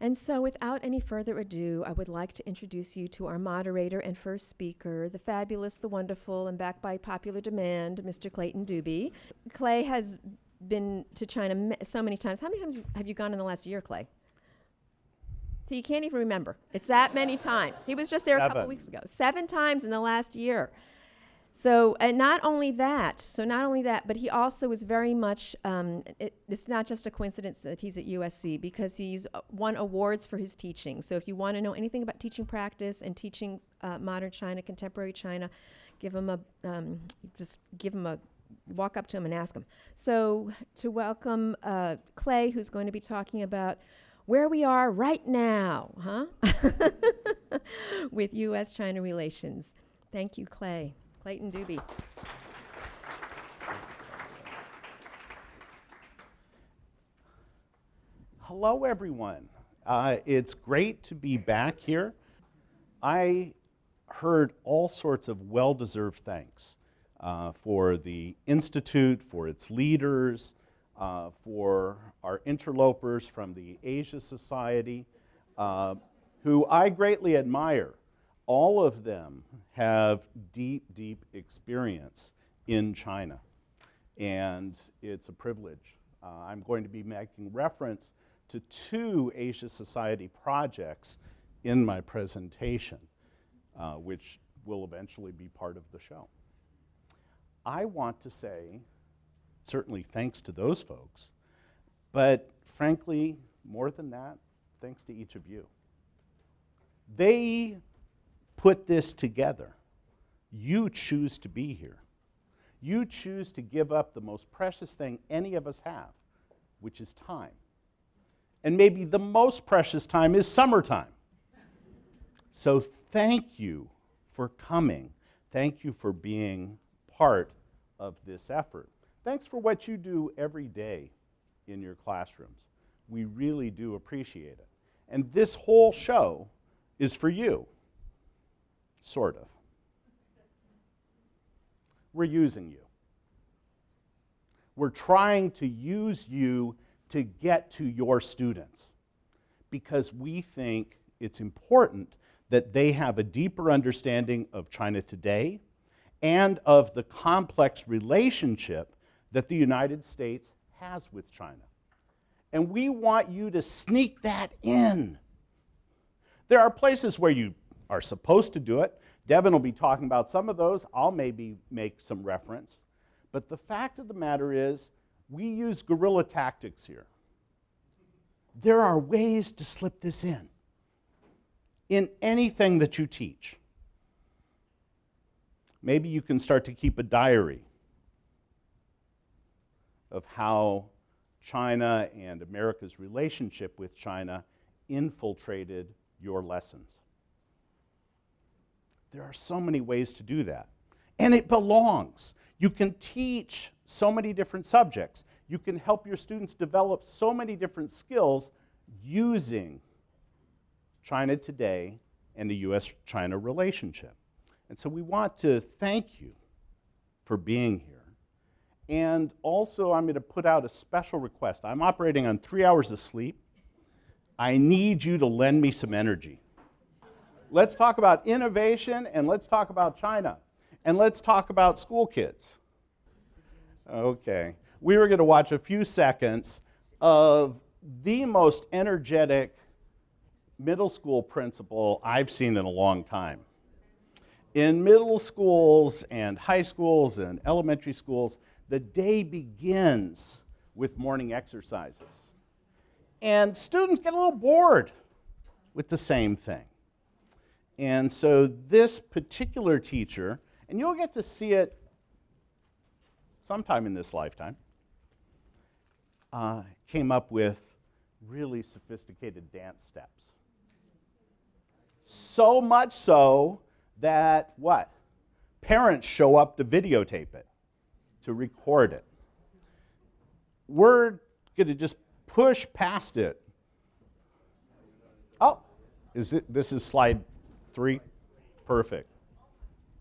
And so without any further ado, I would like to introduce you to our moderator and first speaker, the fabulous, the wonderful, and backed by popular demand, Mr. Clayton Dube. Clay has been to China so many times. How many times have you gone in the last year, Clay? See, you can't even remember. It's that many times. He was just there a couple weeks ago. 7 times in the last year. So, and not only that, but he also is very much, it's not just a coincidence that he's at USC, because he's won awards for his teaching. So if you want to know anything about teaching practice and teaching modern China, contemporary China, walk up to him and ask him. So to welcome Clay, who's going to be talking about where we are right now, with U.S.-China relations. Thank you, Clay. Clayton Dube. Hello, everyone. It's great to be back here. I heard all sorts of well-deserved thanks for the Institute, for its leaders, for our interlopers from the Asia Society, who I greatly admire. All of them have deep, deep experience in China, and it's a privilege. I'm going to be making reference to 2 Asia Society projects in my presentation, which will eventually be part of the show. I want to say, certainly thanks to those folks, but frankly, more than that, thanks to each of you. They put this together. You choose to be here. You choose to give up the most precious thing any of us have, which is time. And maybe the most precious time is summertime. So thank you for coming. Thank you for being part of this effort. Thanks for what you do every day in your classrooms. We really do appreciate it. And this whole show is for you. Sort of. We're using you. We're trying to use you to get to your students because we think it's important that they have a deeper understanding of China today and of the complex relationship that the United States has with China. And we want you to sneak that in. There are places where you are supposed to do it. Devin will be talking about some of those. I'll maybe make some reference. But the fact of the matter is, we use guerrilla tactics here. There are ways to slip this in anything that you teach. Maybe you can start to keep a diary of how China and America's relationship with China infiltrated your lessons. There are so many ways to do that. And it belongs. You can teach so many different subjects. You can help your students develop so many different skills using China today and the U.S.-China relationship. And so we want to thank you for being here. And also, I'm going to put out a special request. I'm operating on 3 hours of sleep. I need you to lend me some energy. Let's talk about innovation, and let's talk about China. And let's talk about school kids. Okay. We were going to watch a few seconds of the most energetic middle school principal I've seen in a long time. In middle schools and high schools and elementary schools, the day begins with morning exercises. And students get a little bored with the same thing. And so this particular teacher, and you'll get to see it sometime in this lifetime, came up with really sophisticated dance steps. So much so that, what? Parents show up to videotape it, to record it. We're going to just push past it. Oh, this is slide 3? Perfect.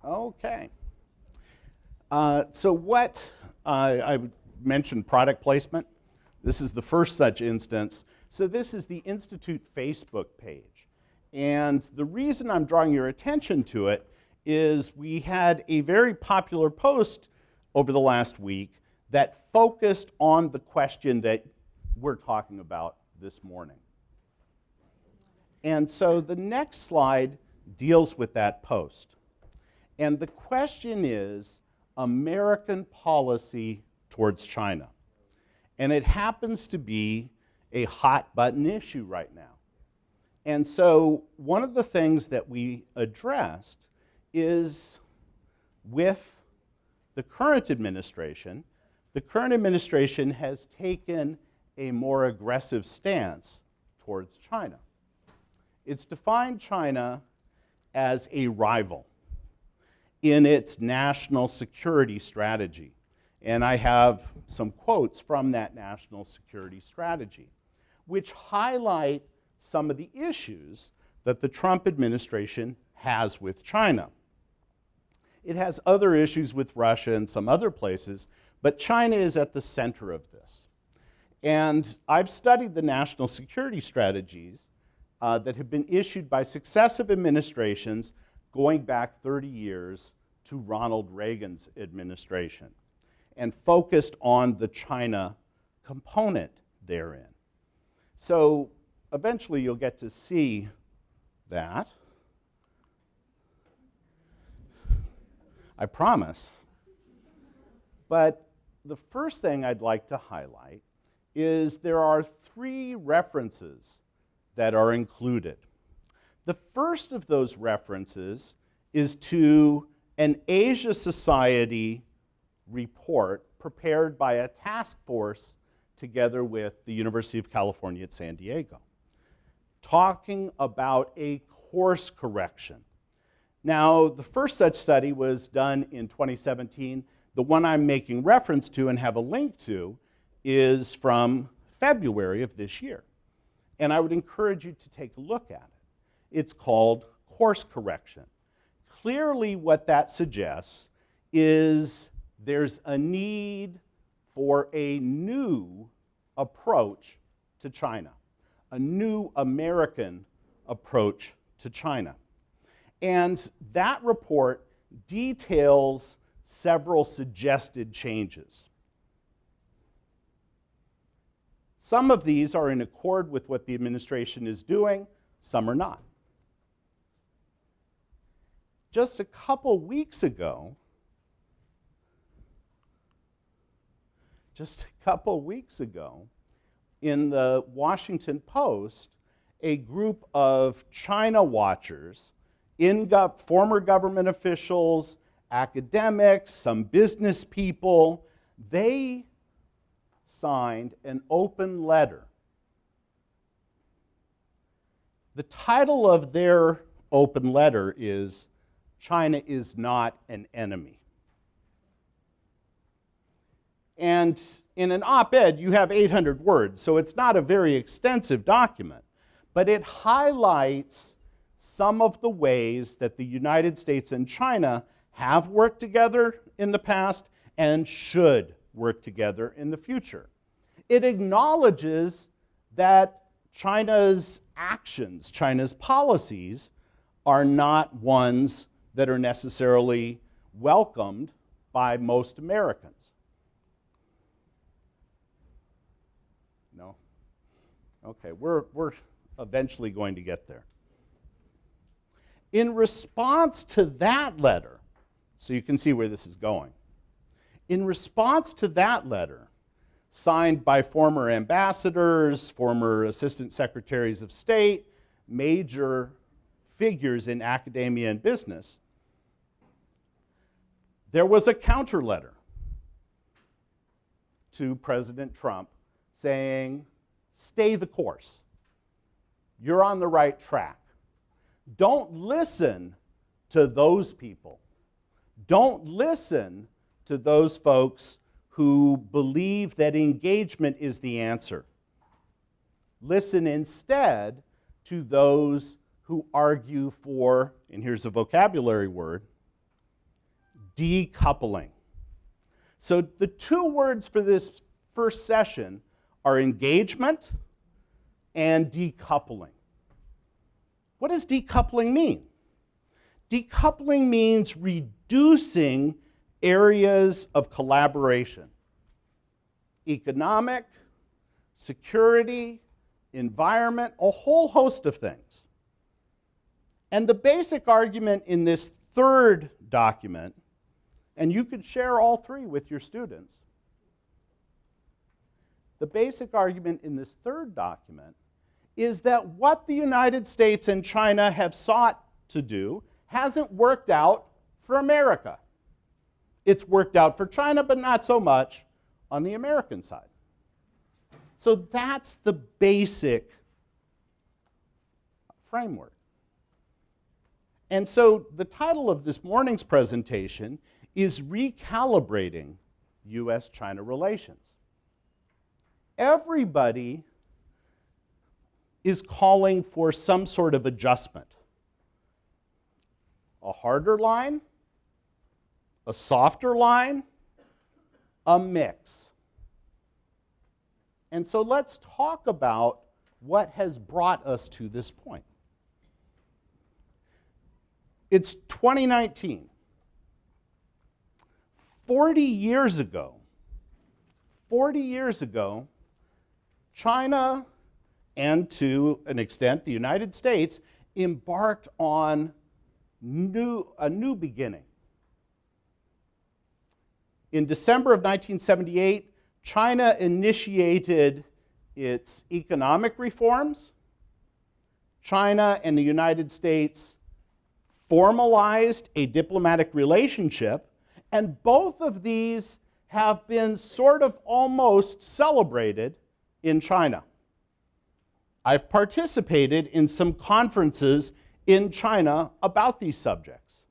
Okay. So what I mentioned product placement. This is the first such instance. So this is the Institute Facebook page. And the reason I'm drawing your attention to it is we had a very popular post over the last week that focused on the question that we're talking about this morning. And so the next slide deals with that post. And the question is American policy towards China. And it happens to be a hot button issue right now. And so one of the things that we addressed is with the current administration has taken a more aggressive stance towards China. It's defined China as a rival in its national security strategy. And I have some quotes from that national security strategy, which highlight some of the issues that the Trump administration has with China. It has other issues with Russia and some other places, but China is at the center of this. And I've studied the national security strategies that have been issued by successive administrations going back 30 years to Ronald Reagan's administration, and focused on the China component therein. So eventually you'll get to see that. I promise. But the first thing I'd like to highlight is there are 3 references that are included. The first of those references is to an Asia Society report prepared by a task force together with the University of California at San Diego, talking about a course correction. Now, the first such study was done in 2017. The one I'm making reference to and have a link to is from February of this year. And I would encourage you to take a look at it. It's called course correction. Clearly, what that suggests is there's a need for a new approach to China, a new American approach to China. And that report details several suggested changes. Some of these are in accord with what the administration is doing, some are not. Just a couple weeks ago, in the Washington Post, a group of China watchers, former government officials, academics, some business people, they signed an open letter. The title of their open letter is "China is not an enemy." And in an op-ed, you have 800 words, so it's not a very extensive document, but it highlights some of the ways that the United States and China have worked together in the past and should work together in the future. It acknowledges that China's actions, China's policies, are not ones that are necessarily welcomed by most Americans. No? Okay, we're eventually going to get there. In response to that letter, so you can see where this is going, in response to that letter, signed by former ambassadors, former assistant secretaries of state, major figures in academia and business, there was a counter letter to President Trump saying, stay the course. You're on the right track. Don't listen to those people. Don't listen to those folks who believe that engagement is the answer. Listen instead to those who argue for, and here's a vocabulary word, decoupling. So the 2 words for this first session are engagement and decoupling. What does decoupling mean? Decoupling means reducing areas of collaboration. Economic, security, environment, a whole host of things. And the basic argument in this third document, and you could share all three with your students, the basic argument in this third document is that what the United States and China have sought to do hasn't worked out for America. It's worked out for China, but not so much on the American side. So that's the basic framework. And so the title of this morning's presentation is Recalibrating U.S.-China Relations. Everybody is calling for some sort of adjustment. A harder line, a softer line, a mix. And so let's talk about what has brought us to this point. It's 2019. 40 years ago, China, and to an extent the United States, embarked on a new beginning. In December of 1978, China initiated its economic reforms. China and the United States formalized a diplomatic relationship, and both of these have been sort of almost celebrated in China. I've participated in some conferences in China about these subjects.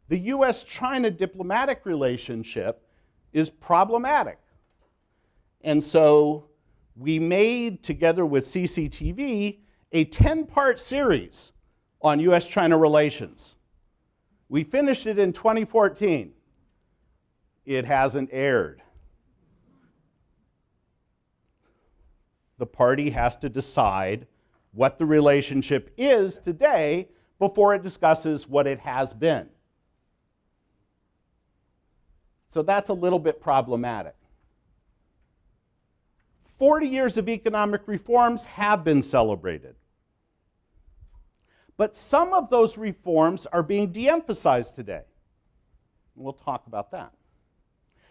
The US-China diplomatic relationship is problematic. And so we made, together with CCTV, a 10-part series on US-China relations. We finished it in 2014. It hasn't aired. The party has to decide what the relationship is today before it discusses what it has been. So that's a little bit problematic. 40 years of economic reforms have been celebrated. But some of those reforms are being de-emphasized today. We'll talk about that.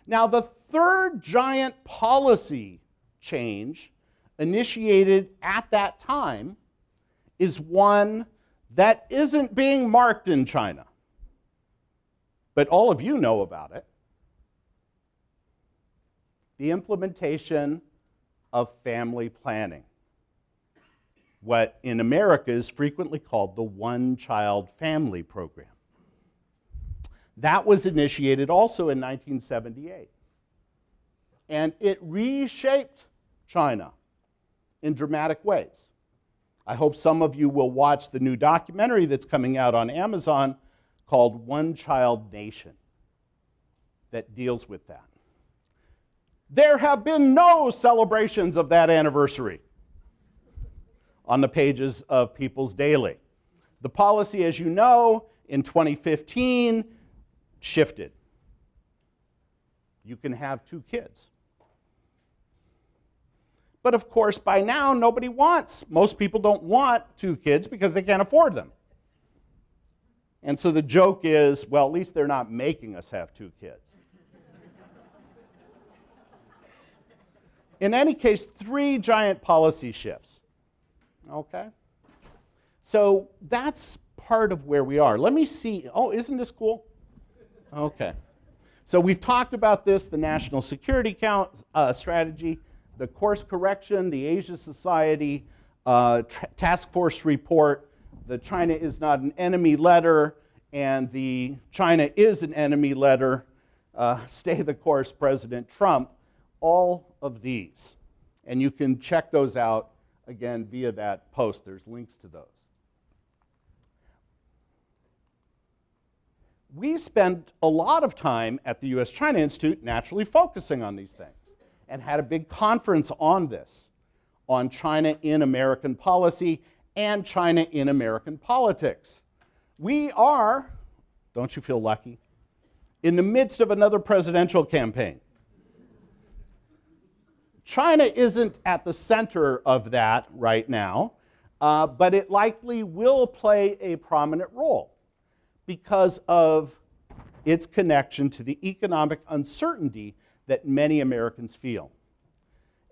Now, the third giant policy change initiated at that time is one that isn't being marked in China. But all of you know about it. The implementation of family planning. What in America is frequently called the one-child family program. That was initiated also in 1978. And it reshaped China in dramatic ways. I hope some of you will watch the new documentary that's coming out on Amazon called One Child Nation that deals with that. There have been no celebrations of that anniversary on the pages of People's Daily. The policy, as you know, in 2015 shifted. You can have 2 kids. But of course, by now, most people don't want 2 kids because they can't afford them. And so the joke is, well, at least they're not making us have 2 kids. In any case, 3 giant policy shifts. Okay? So that's part of where we are. Let me see. Oh, isn't this cool? Okay. So we've talked about this, the national security strategy, the course correction, the Asia Society task force report, the China is not an enemy letter, and the China is an enemy letter, stay the course, President Trump, all of these. And you can check those out, again, via that post. There's links to those. We spent a lot of time at the US-China Institute naturally focusing on these things and had a big conference on this. on China in American policy and China in American politics. We are, don't you feel lucky, in the midst of another presidential campaign. China isn't at the center of that right now, but it likely will play a prominent role because of its connection to the economic uncertainty that many Americans feel.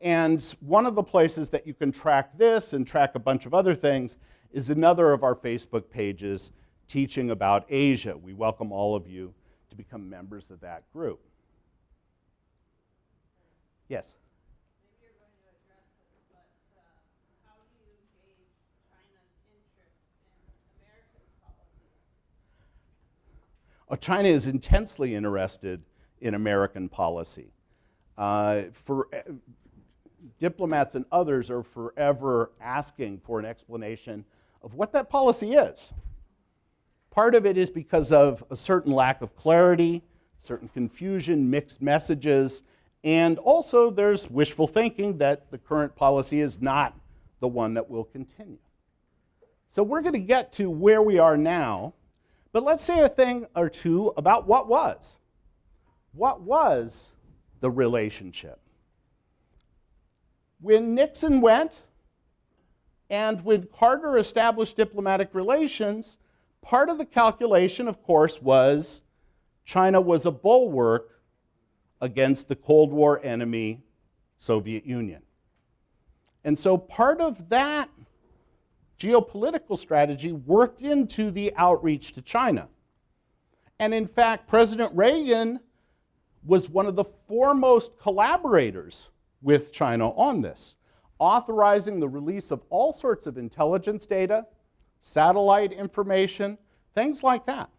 And one of the places that you can track this and track a bunch of other things is another of our Facebook pages teaching about Asia. We welcome all of you to become members of that group. Yes? Maybe you're going to address this, but how do you gauge China's interest in American policies? China is intensely interested in American policy. Diplomats and others are forever asking for an explanation of what that policy is. Part of it is because of a certain lack of clarity, certain confusion, mixed messages, and also there's wishful thinking that the current policy is not the one that will continue. So we're going to get to where we are now, but let's say a thing or two about what was. What was the relationship? When Nixon went and when Carter established diplomatic relations, part of the calculation, of course, was China was a bulwark against the Cold War enemy, Soviet Union. And so part of that geopolitical strategy worked into the outreach to China. And in fact, President Reagan was one of the foremost collaborators with China on this, authorizing the release of all sorts of intelligence data, satellite information, things like that.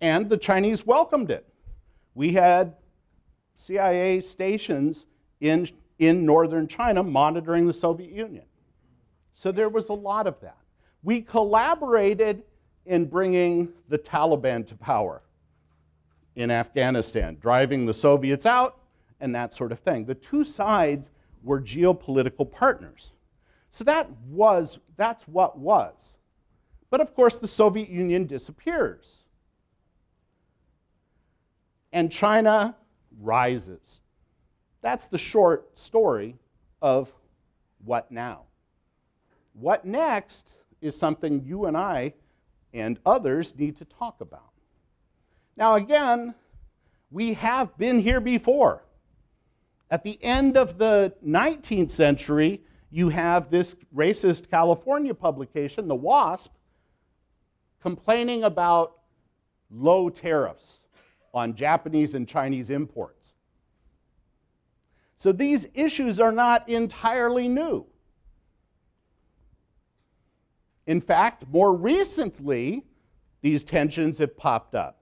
And the Chinese welcomed it. We had CIA stations in northern China monitoring the Soviet Union. So there was a lot of that. We collaborated in bringing the Taliban to power in Afghanistan, driving the Soviets out and that sort of thing. The two sides were geopolitical partners. So that's what was. But of course, the Soviet Union disappears. And China rises. That's the short story of what now. What next is something you and I and others need to talk about. Now again, we have been here before. At the end of the 19th century, you have this racist California publication, the WASP, complaining about low tariffs on Japanese and Chinese imports. So these issues are not entirely new. In fact, more recently, these tensions have popped up.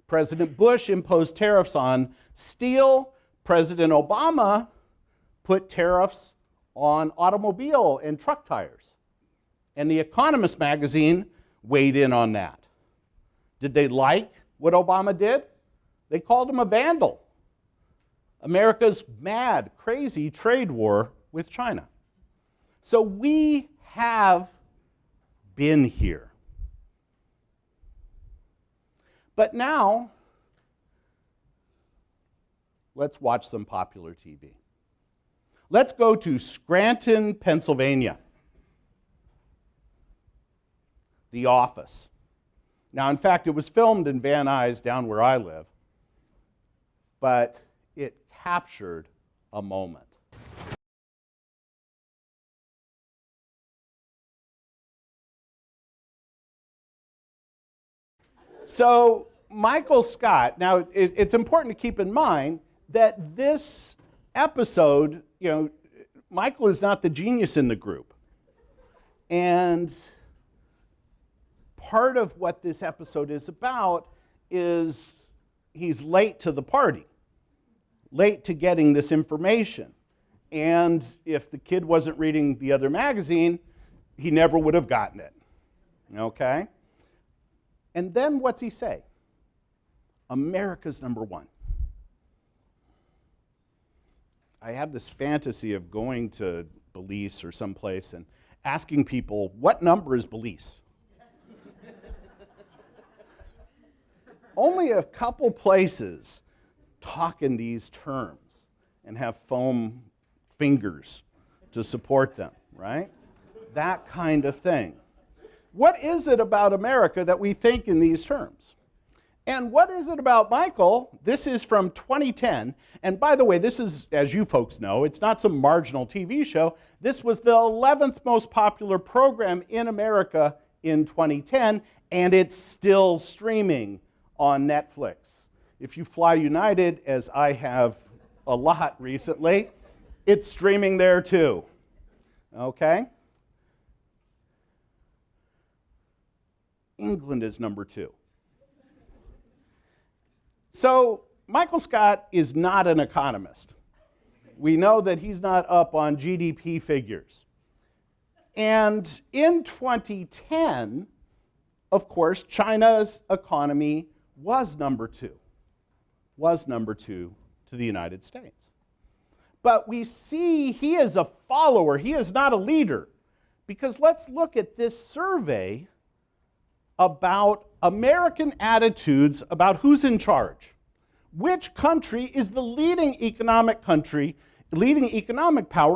President Bush imposed tariffs on steel. President Obama put tariffs on automobile and truck tires. And The Economist magazine weighed in on that. Did they like what Obama did? They called him a vandal. America's mad, crazy trade war with China. So we have been here. But now, let's watch some popular TV. Let's go to Scranton, Pennsylvania. The Office. Now, in fact, it was filmed in Van Nuys, down where I live, but it captured a moment. So, Michael Scott, now it's important to keep in mind that this episode, Michael is not the genius in the group. And part of what this episode is about is he's late to the party, late to getting this information. And if the kid wasn't reading the other magazine, he never would have gotten it. Okay? And then what's he say? America's number one. I have this fantasy of going to Belize or someplace and asking people, what number is Belize? Only a couple places talk in these terms and have foam fingers to support them, right? That kind of thing. What is it about America that we think in these terms? And what is it about Michael? This is from 2010. And by the way, this is, as you folks know, it's not some marginal TV show. This was the 11th most popular program in America in 2010, and it's still streaming on Netflix. If you fly United, as I have a lot recently, it's streaming there too. Okay? England is number 2. So Michael Scott is not an economist. We know that he's not up on GDP figures. And in 2010, of course, China's economy was number 2 to the United States. But we see he is a follower, he is not a leader. Because let's look at this survey about American attitudes about who's in charge. Which country is the leading economic power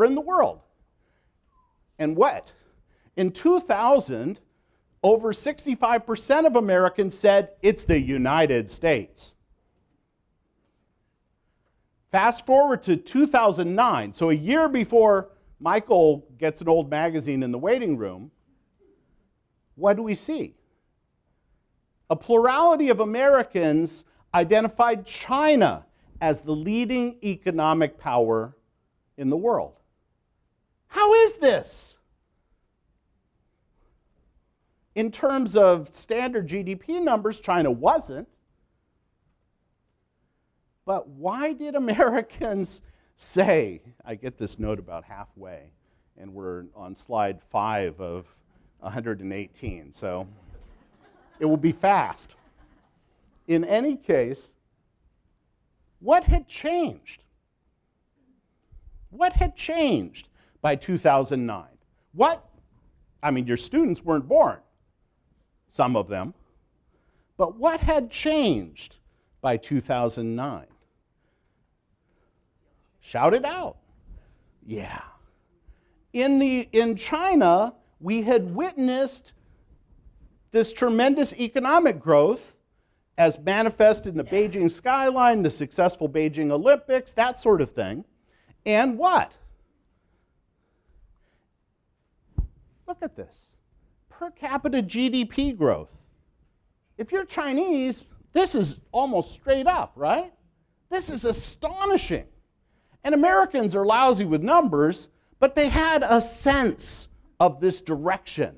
in the world? And what? In 2000, over 65% of Americans said it's the United States. Fast forward to 2009, so a year before Michael gets an old magazine in the waiting room, what do we see? A plurality of Americans identified China as the leading economic power in the world. How is this? In terms of standard GDP numbers, China wasn't. But why did Americans say, I get this note about halfway, and we're on slide 5 of 118, so it will be fast. In any case, what had changed? What had changed by 2009? Your students weren't born, some of them, but what had changed by 2009? Shout it out. Yeah. In China, we had witnessed this tremendous economic growth as manifested in the Beijing skyline, the successful Beijing Olympics, that sort of thing. And what? Look at this. Per capita GDP growth. If you're Chinese, this is almost straight up, right? This is astonishing. And Americans are lousy with numbers, but they had a sense of this direction.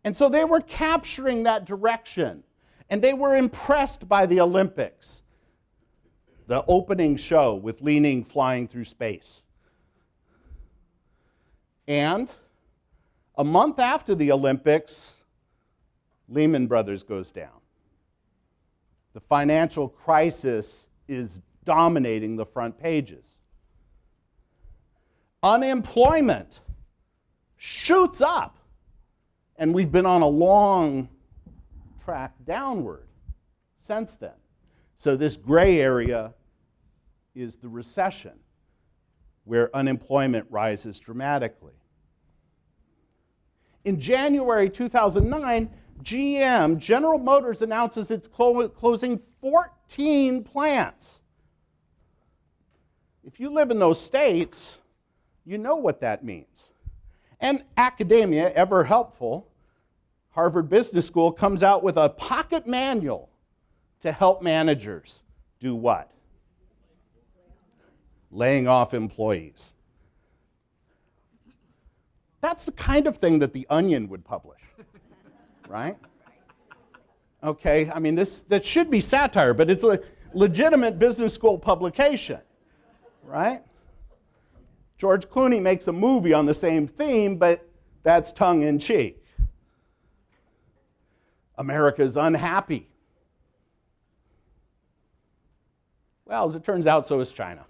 And so they were capturing that direction. And they were impressed by the Olympics, the opening show with Li Ning flying through space. And a month after the Olympics, Lehman Brothers goes down. The financial crisis is dominating the front pages. Unemployment shoots up. And we've been on a long track downward since then. So this gray area is the recession, where unemployment rises dramatically. In January 2009, GM, General Motors, announces it's closing 14 plants. If you live in those states, you know what that means. And academia, ever helpful, Harvard Business School comes out with a pocket manual to help managers do what? Laying off employees. That's the kind of thing that The Onion would publish, right? Okay, that should be satire, but it's a legitimate business school publication, right? George Clooney makes a movie on the same theme, but that's tongue-in-cheek. America's unhappy. Well, as it turns out, so is China.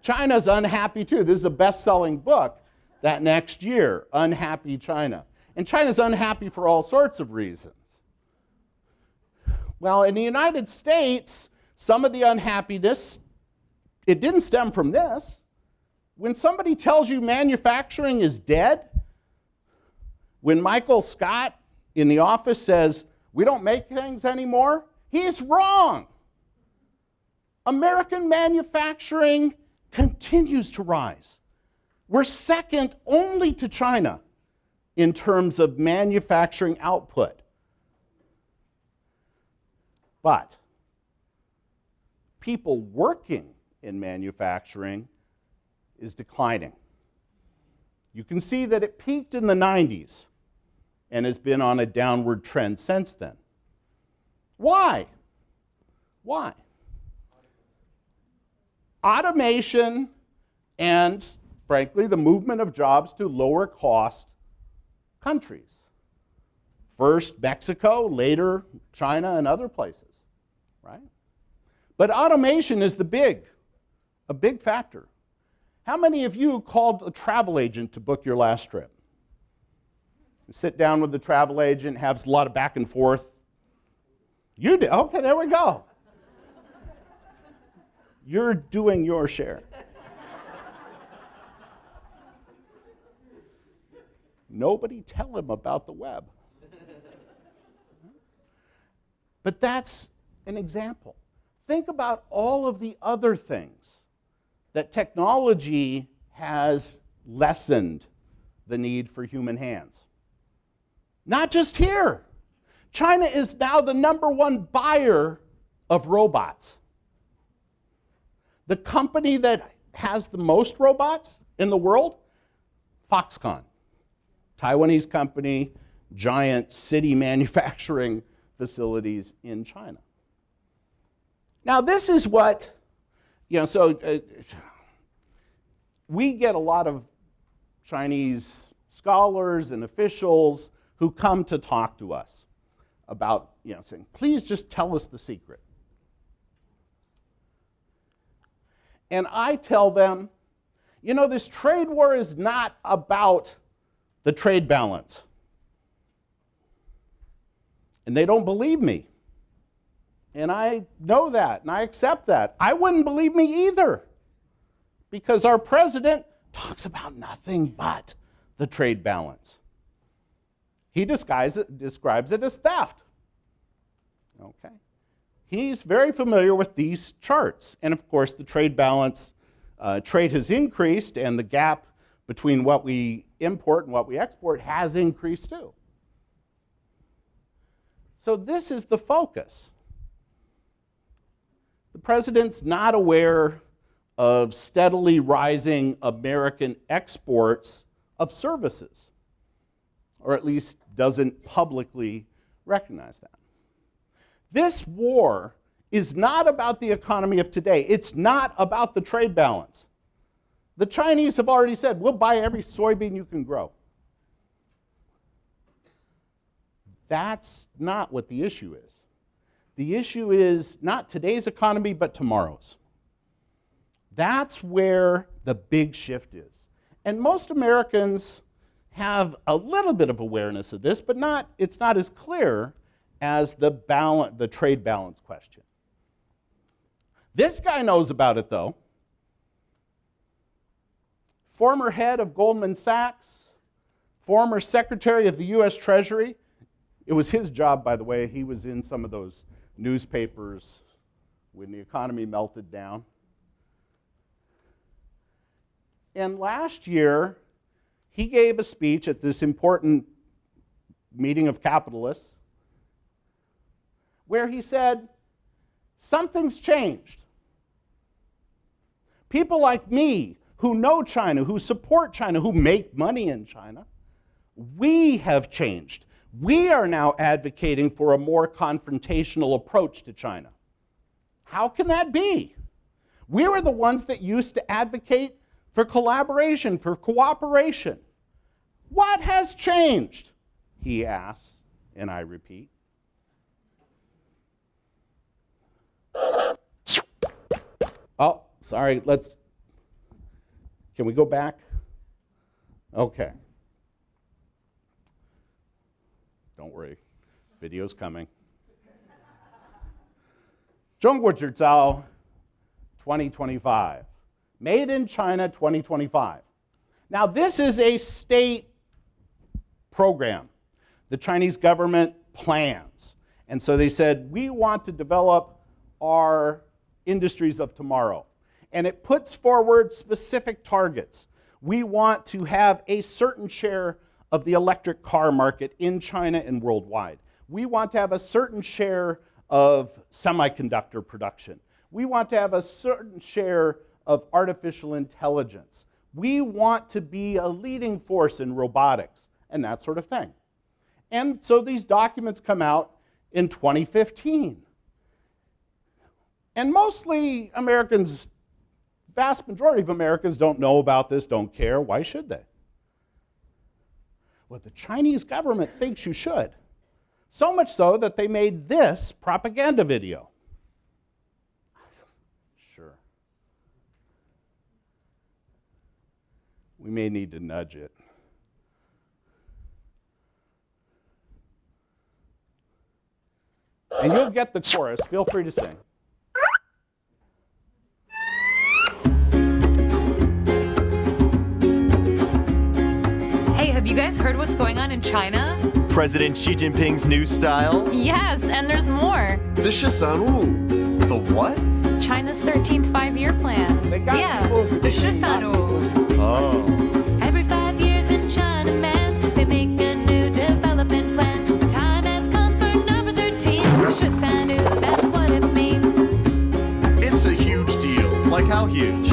China's unhappy too. This is a best-selling book that next year, Unhappy China. And China's unhappy for all sorts of reasons. Well, in the United States, some of the unhappiness, it didn't stem from this. When somebody tells you manufacturing is dead, when Michael Scott in the office says, we don't make things anymore, he's wrong. American manufacturing continues to rise. We're second only to China in terms of manufacturing output. But people working in manufacturing is declining. You can see that it peaked in the 90s and has been on a downward trend since then. Why? Why? Automation and, frankly, the movement of jobs to lower cost countries. First Mexico, later China and other places, right? But automation is a big factor. How many of you called a travel agent to book your last trip? You sit down with the travel agent, have a lot of back and forth. You did. Okay, there we go. You're doing your share. Nobody tell him about the web. But that's an example. Think about all of the other things that technology has lessened the need for human hands. Not just here. China is now the #1 buyer of robots. The company that has the most robots in the world, Foxconn. Taiwanese company, giant city manufacturing facilities in China. Now this is what, we get a lot of Chinese scholars and officials who come to talk to us about, saying, please just tell us the secret. And I tell them, this trade war is not about the trade balance. And they don't believe me. And I know that, and I accept that. I wouldn't believe me either, because our president talks about nothing but the trade balance. He describes it as theft. Okay. He's very familiar with these charts. And of course, the trade balance, trade has increased, and the gap between what we import and what we export has increased too. So this is the focus. The president's not aware of steadily rising American exports of services, or at least doesn't publicly recognize that. This war is not about the economy of today. It's not about the trade balance. The Chinese have already said, we'll buy every soybean you can grow. That's not what the issue is. The issue is not today's economy, but tomorrow's. That's where the big shift is. And most Americans have a little bit of awareness of this, but it's not as clear as the trade balance question. This guy knows about it, though. Former head of Goldman Sachs, former Secretary of the U.S. Treasury. It was his job, by the way. He was in some of those newspapers when the economy melted down. And last year, he gave a speech at this important meeting of capitalists where he said, something's changed. People like me who know China, who support China, who make money in China, we have changed. We are now advocating for a more confrontational approach to China. How can that be? We were the ones that used to advocate for collaboration, for cooperation. What has changed? He asks, and I repeat. Oh, sorry, Can we go back? Okay. Don't worry, video's coming. 中国制造 2025. Made in China 2025. Now, this is a state program. The Chinese government plans. And so they said, we want to develop our industries of tomorrow. And it puts forward specific targets. We want to have a certain share of the electric car market in China and worldwide. We want to have a certain share of semiconductor production. We want to have a certain share of artificial intelligence. We want to be a leading force in robotics and that sort of thing. And so these documents come out in 2015. And mostly Americans, vast majority of Americans don't know about this, don't care. Why should they? Well, the Chinese government thinks you should. So much so that they made this propaganda video. Sure. We may need to nudge it. And you'll get the chorus. Feel free to sing. Hey, have you guys heard what's going on in China? President Xi Jinping's new style? Yes, and there's more. The Shisanu. The what? China's 13th five-year plan. They got Yeah, people who the think it's not Shisanu. Oh. Every 5 years in China, man, they make a new development plan. The time has come for number 13. Shisanu, that's what it means. It's a huge deal. Like how huge?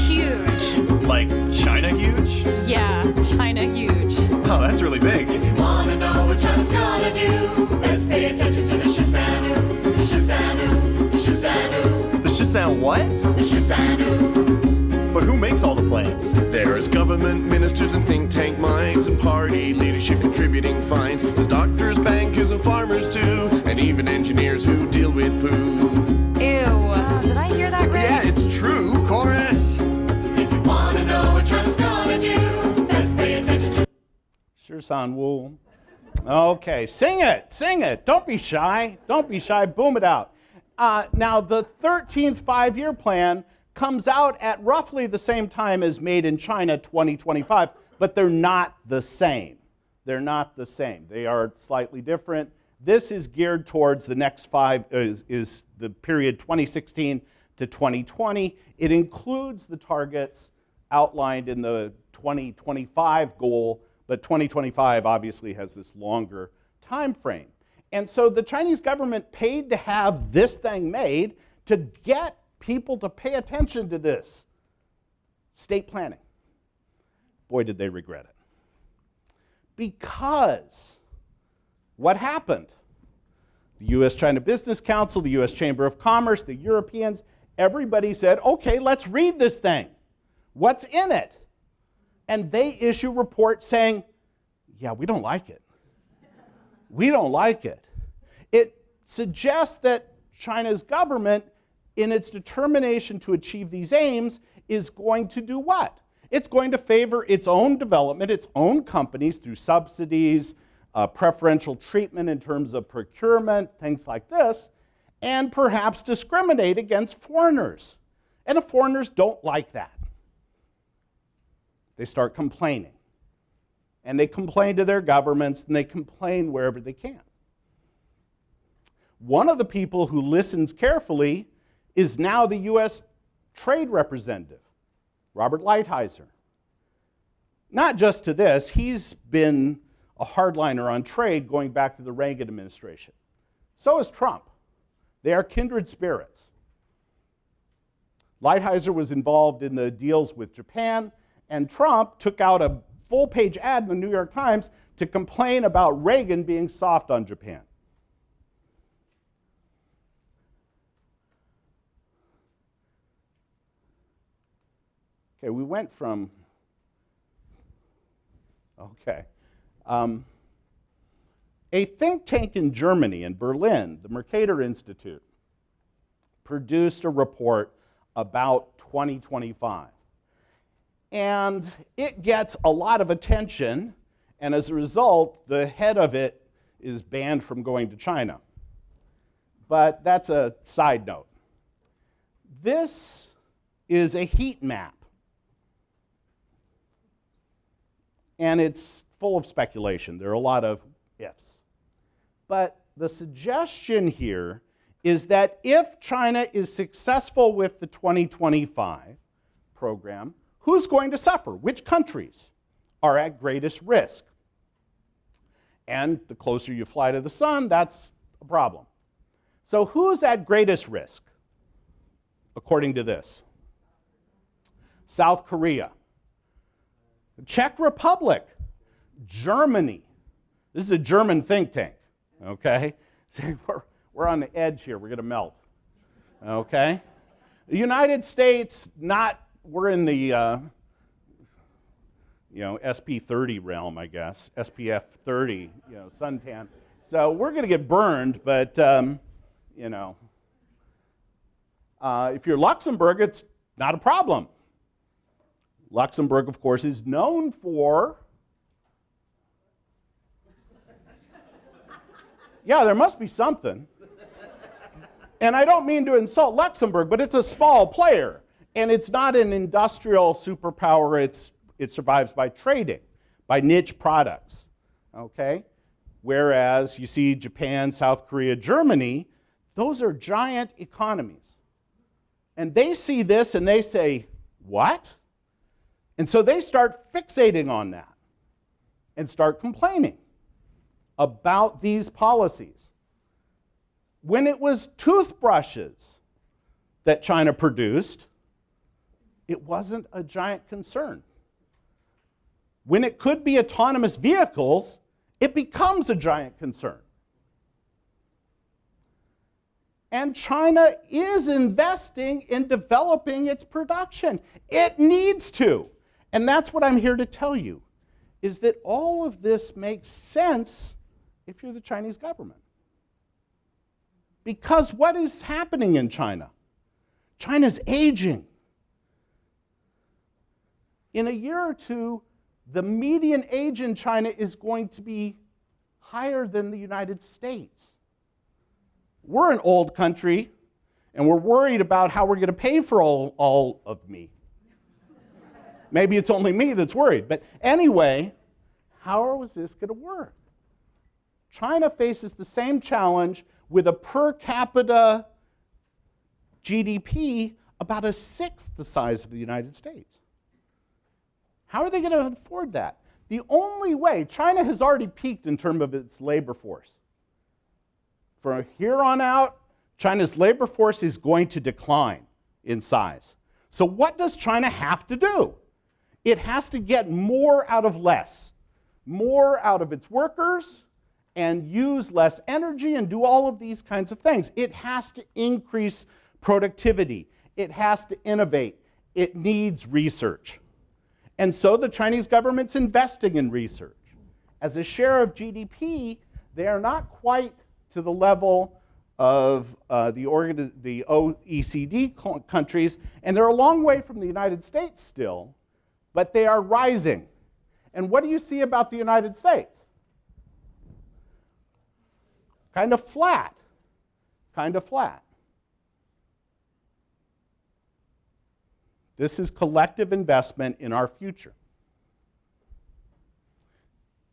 Huge. Like China huge? Yeah, China huge. Oh, that's really big. Wanna know what China's gonna do? Let's pay attention to the Shisanu, the Shisanu, the Shisanu, The Shisanu what? the Shisanu. But who makes all the plans? There's government ministers and think tank minds and party leadership contributing fines. There's doctors, bankers, and farmers too, and even engineers who deal with poo. Ew, did I hear that right? Yeah, it's true. Chorus. If you wanna know what China's gonna do, let's pay attention to Sure, San Wu. Okay, sing it, sing it. Don't be shy. Don't be shy. Boom it out. Now, the 13th five-year plan comes out at roughly the same time as Made in China 2025, but they're not the same. They're not the same. They are slightly different. This is geared towards the next five, is the period 2016 to 2020. It includes the targets outlined in the 2025 goal, but 2025 obviously has this longer time frame. And so the Chinese government paid to have this thing made to get people to pay attention to this. State planning. Boy, did they regret it. Because what happened? The U.S.-China Business Council, the U.S. Chamber of Commerce, the Europeans, everybody said, okay, let's read this thing. What's in it? And they issue reports saying, yeah, we don't like it. We don't like it. It suggests that China's government, in its determination to achieve these aims, is going to do what? It's going to favor its own development, its own companies through subsidies, preferential treatment in terms of procurement, things like this, and perhaps discriminate against foreigners. And if foreigners don't like that, they start complaining. And they complain to their governments, and they complain wherever they can. One of the people who listens carefully is now the U.S. Trade Representative, Robert Lighthizer. Not just to this, he's been a hardliner on trade going back to the Reagan administration. So is Trump. They are kindred spirits. Lighthizer was involved in the deals with Japan, and Trump took out a full-page ad in the New York Times to complain about Reagan being soft on Japan. Okay, we went from, okay. A think tank in Germany, in Berlin, the Mercator Institute, produced a report about 2025. And it gets a lot of attention, and as a result, the head of it is banned from going to China. But that's a side note. This is a heat map. And it's full of speculation. There are a lot of ifs. But the suggestion here is that if China is successful with the 2025 program, who's going to suffer? Which countries are at greatest risk? And the closer you fly to the sun, that's a problem. So who's at greatest risk, according to this? South Korea, the Czech Republic, Germany. This is a German think tank, okay? See, we're on the edge here. We're going to melt, okay? The United States, we're in the SP30 realm, I guess, SPF 30, suntan. So we're going to get burned, but if you're Luxembourg, it's not a problem. Luxembourg, of course, is known for, yeah, there must be something. And I don't mean to insult Luxembourg, but it's a small player. And it's not an industrial superpower. It survives by trading, by niche products, okay? Whereas you see Japan, South Korea, Germany, those are giant economies. And they see this and they say, what? And so they start fixating on that and start complaining about these policies. When it was toothbrushes that China produced, it wasn't a giant concern. When it could be autonomous vehicles, it becomes a giant concern. And China is investing in developing its production. It needs to. And that's what I'm here to tell you, is that all of this makes sense if you're the Chinese government. Because what is happening in China? China's aging. In a year or two, the median age in China is going to be higher than the United States. We're an old country, and we're worried about how we're going to pay for all of me. Maybe it's only me that's worried. But anyway, how is this going to work? China faces the same challenge with a per capita GDP about a sixth the size of the United States. How are they going to afford that? The only way, China has already peaked in terms of its labor force. From here on out, China's labor force is going to decline in size. So what does China have to do? It has to get more out of less, more out of its workers, and use less energy and do all of these kinds of things. It has to increase productivity. It has to innovate. It needs research. And so the Chinese government's investing in research. As a share of GDP, they are not quite to the level of the OECD countries, and they're a long way from the United States still, but they are rising. And what do you see about the United States? Kind of flat, kind of flat. This is collective investment in our future.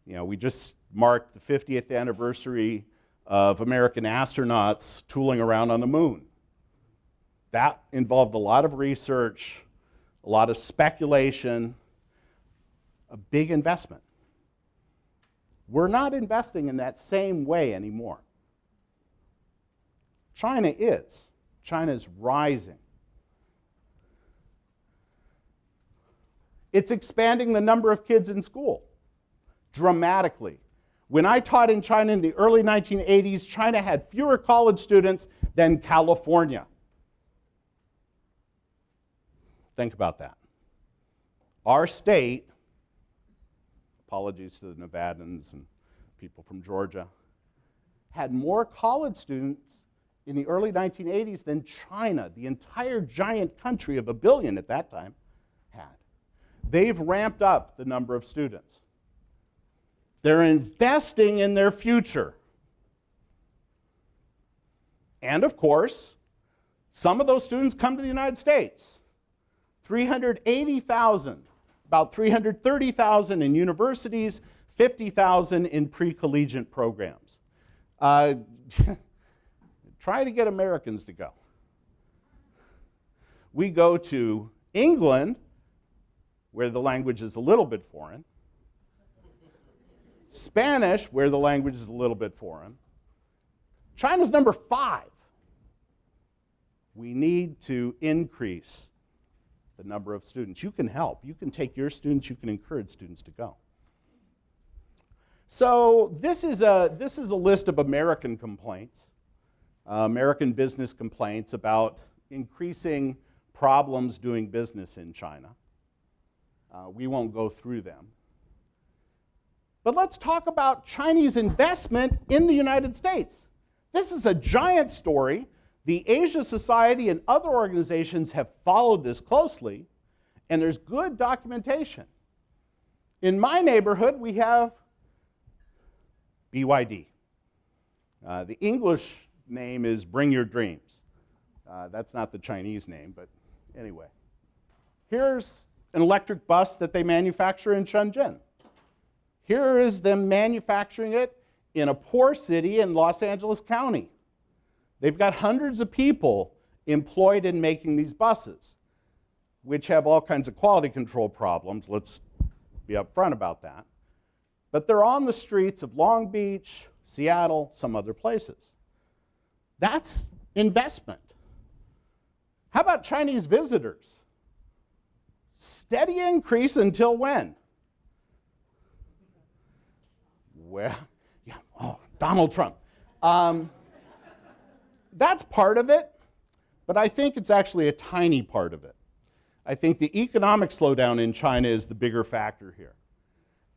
We just marked the 50th anniversary of American astronauts tooling around on the moon. That involved a lot of research, a lot of speculation, a big investment. We're not investing in that same way anymore. China is. China is rising. It's expanding the number of kids in school dramatically. When I taught in China in the early 1980s, China had fewer college students than California. Think about that. Our state, apologies to the Nevadans and people from Georgia, had more college students in the early 1980s than China, the entire giant country of 1 billion at that time, had. they've ramped up the number of students. They're investing in their future. And of course, some of those students come to the United States. 380,000, about 330,000 in universities, 50,000 in pre-collegiate programs. Try to get Americans to go. We go to England, where the language is a little bit foreign. Spanish, where the language is a little bit foreign. China's number 5. We need to increase the number of students. You can help. You can take your students. You can encourage students to go. So this is a list of American complaints, American business complaints about increasing problems doing business in China. We won't go through them. But let's talk about Chinese investment in the United States. This is a giant story. The Asia Society and other organizations have followed this closely, and there's good documentation. In my neighborhood, we have BYD. The English name is Bring Your Dreams. That's not the Chinese name, but anyway. Here's an electric bus that they manufacture in Shenzhen. Here is them manufacturing it in a poor city in Los Angeles County. They've got hundreds of people employed in making these buses, which have all kinds of quality control problems. Let's be upfront about that. But they're on the streets of Long Beach, Seattle, some other places. That's investment. How about Chinese visitors? Steady increase until when? Well, yeah, Donald Trump. That's part of it, but I think it's actually a tiny part of it. I think the economic slowdown in China is the bigger factor here.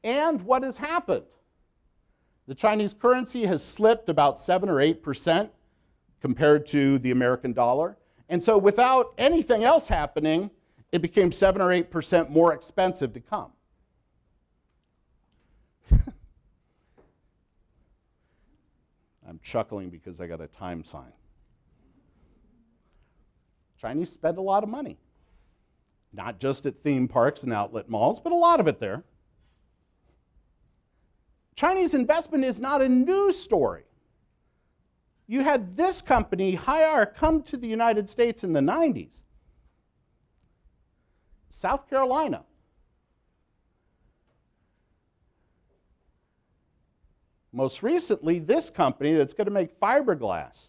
And what has happened? The Chinese currency has slipped about 7 or 8% compared to the American dollar. And so without anything else happening, it became 7 or 8% more expensive to come. I'm chuckling because I got a time sign. Chinese spend a lot of money. Not just at theme parks and outlet malls, but a lot of it there. Chinese investment is not a news story. You had this company, Haier, come to the United States in the 90s. South Carolina. Most recently, this company that's going to make fiberglass,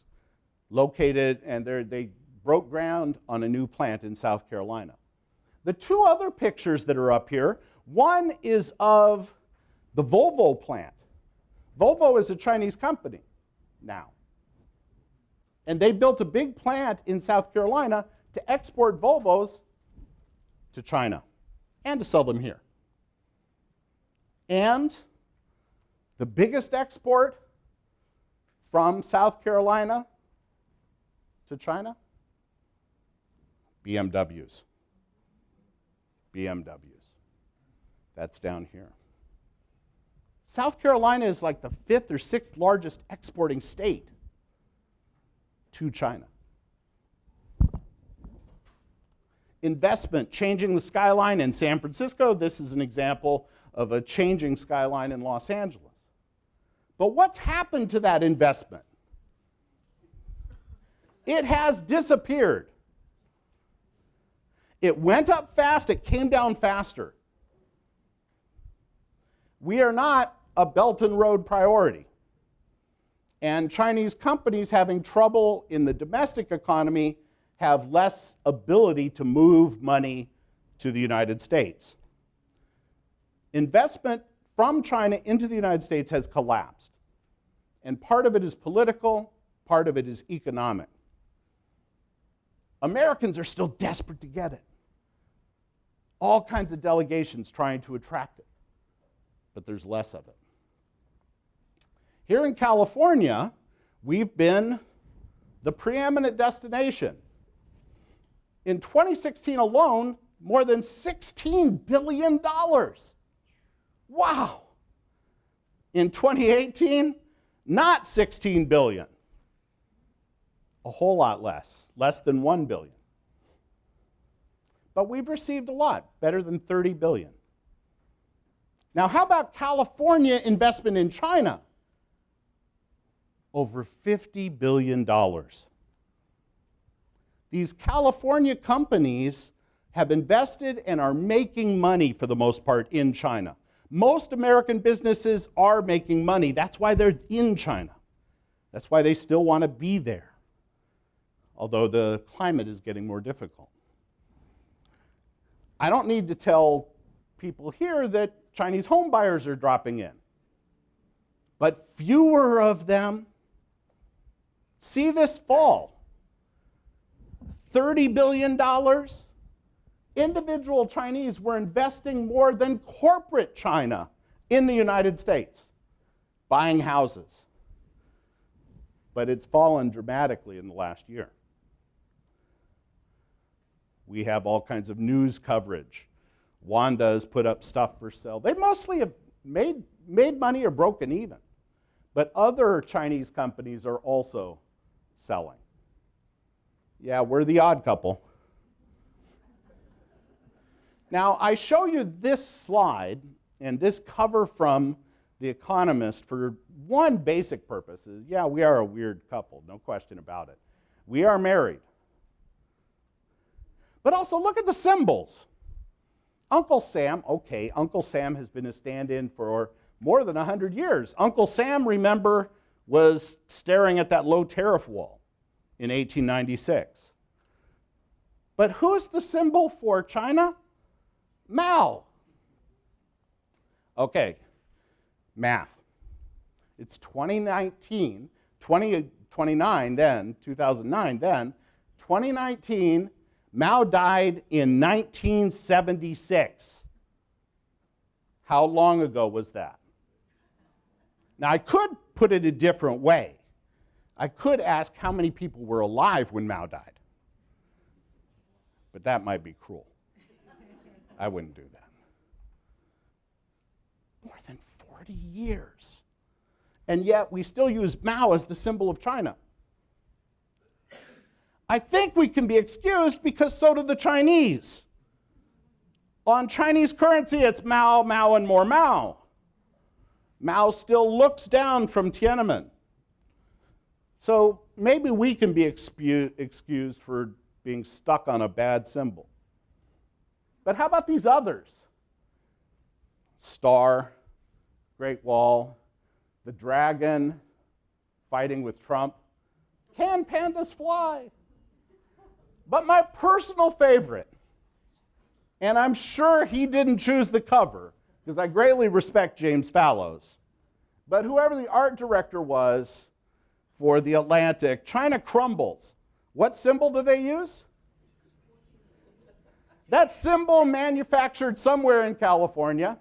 located, and they broke ground on a new plant in South Carolina. The two other pictures that are up here, one is of the Volvo plant. Volvo is a Chinese company now. And they built a big plant in South Carolina to export Volvos to China and to sell them here. And the biggest export from South Carolina to China? BMWs. BMWs. That's down here. South Carolina is like the 5th or 6th largest exporting state to China. Investment, changing the skyline in San Francisco. This is an example of a changing skyline in Los Angeles. But what's happened to that investment? It has disappeared. It went up fast, it came down faster. We are not a Belt and Road priority. And Chinese companies having trouble in the domestic economy have less ability to move money to the United States. Investment from China into the United States has collapsed. And part of it is political, part of it is economic. Americans are still desperate to get it. All kinds of delegations trying to attract it, but there's less of it. Here in California, we've been the preeminent destination. In 2016 alone, more than $16 billion. Wow. In 2018, not 16 billion. A whole lot less than 1 billion. But we've received a lot, better than 30 billion. Now, how about California investment in China? Over $50 billion. These California companies have invested and are making money for the most part in China. Most American businesses are making money. That's why they're in China. That's why they still want to be there, although the climate is getting more difficult. I don't need to tell people here that Chinese home buyers are dropping in, but fewer of them. See this fall, $30 billion. Individual Chinese were investing more than corporate China in the United States, buying houses. But it's fallen dramatically in the last year. We have all kinds of news coverage. Wanda has put up stuff for sale. They mostly have made money or broken even. But other Chinese companies are also selling. Yeah, we're the odd couple. Now, I show you this slide and this cover from The Economist for one basic purpose. Yeah, we are a weird couple, no question about it. We are married. But also look at the symbols. Uncle Sam, okay, Uncle Sam has been a stand-in for more than 100 years. Uncle Sam, remember, was staring at that low tariff wall in 1896. But who's the symbol for China? Mao. Okay, math. It's 2019, 2009 then, 2009 then, 2019, Mao died in 1976. How long ago was that? Now, I could put it a different way. I could ask how many people were alive when Mao died. But that might be cruel. I wouldn't do that. More than 40 years. And yet we still use Mao as the symbol of China. I think we can be excused because so do the Chinese. On Chinese currency, it's Mao, Mao, and more Mao. Mao still looks down from Tiananmen. So maybe we can be excused for being stuck on a bad symbol. But how about these others? Star, Great Wall, the dragon fighting with Trump. Can pandas fly? But my personal favorite, and I'm sure he didn't choose the cover, because I greatly respect James Fallows, but whoever the art director was for The Atlantic, China crumbles. What symbol do they use? That symbol manufactured somewhere in California.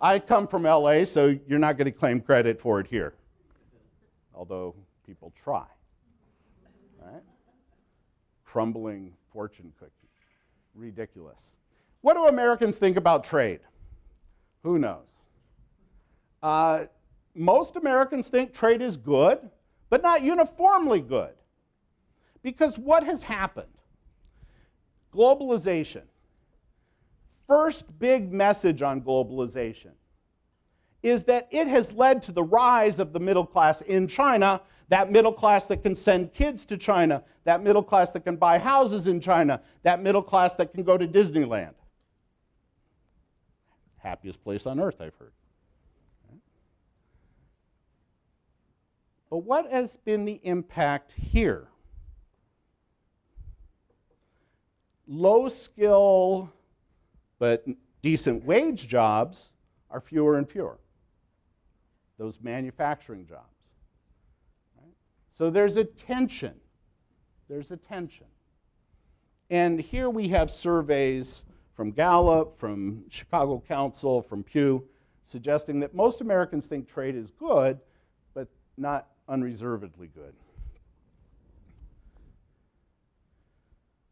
I come from LA, so you're not going to claim credit for it here, although people try. All right? Crumbling fortune cookies. Ridiculous. What do Americans think about trade? Who knows? Most Americans think trade is good, but not uniformly good. Because what has happened? Globalization. First big message on globalization is that it has led to the rise of the middle class in China, that middle class that can send kids to China, that middle class that can buy houses in China, that middle class that can go to Disneyland. Happiest place on earth, I've heard. But what has been the impact here? Low skill but decent wage jobs are fewer and fewer. Those manufacturing jobs. Right? So there's a tension. There's a tension. And here we have surveys from Gallup, from Chicago Council, from Pew, suggesting that most Americans think trade is good, but not unreservedly good.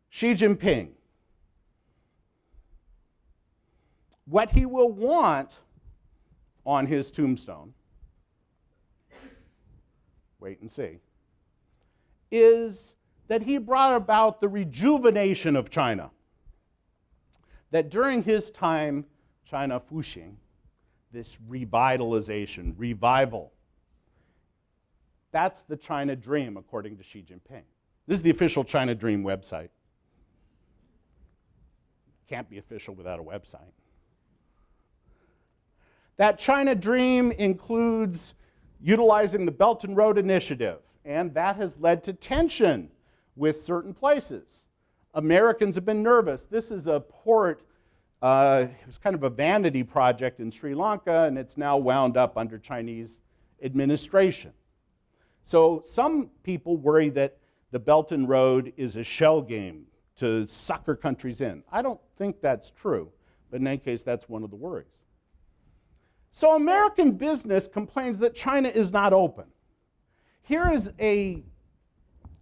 Xi Jinping. What he will want on his tombstone, wait and see, is that he brought about the rejuvenation of China. That during his time, China Fuxing, this revitalization, revival, that's the China Dream, according to Xi Jinping. This is the official China Dream website. Can't be official without a website. That China Dream includes utilizing the Belt and Road Initiative, and that has led to tension with certain places. Americans have been nervous. This is a port, it was kind of a vanity project in Sri Lanka, and it's now wound up under Chinese administration. So some people worry that the Belt and Road is a shell game to sucker countries in. I don't think that's true, but in any case, that's one of the worries. So American business complains that China is not open. Here is an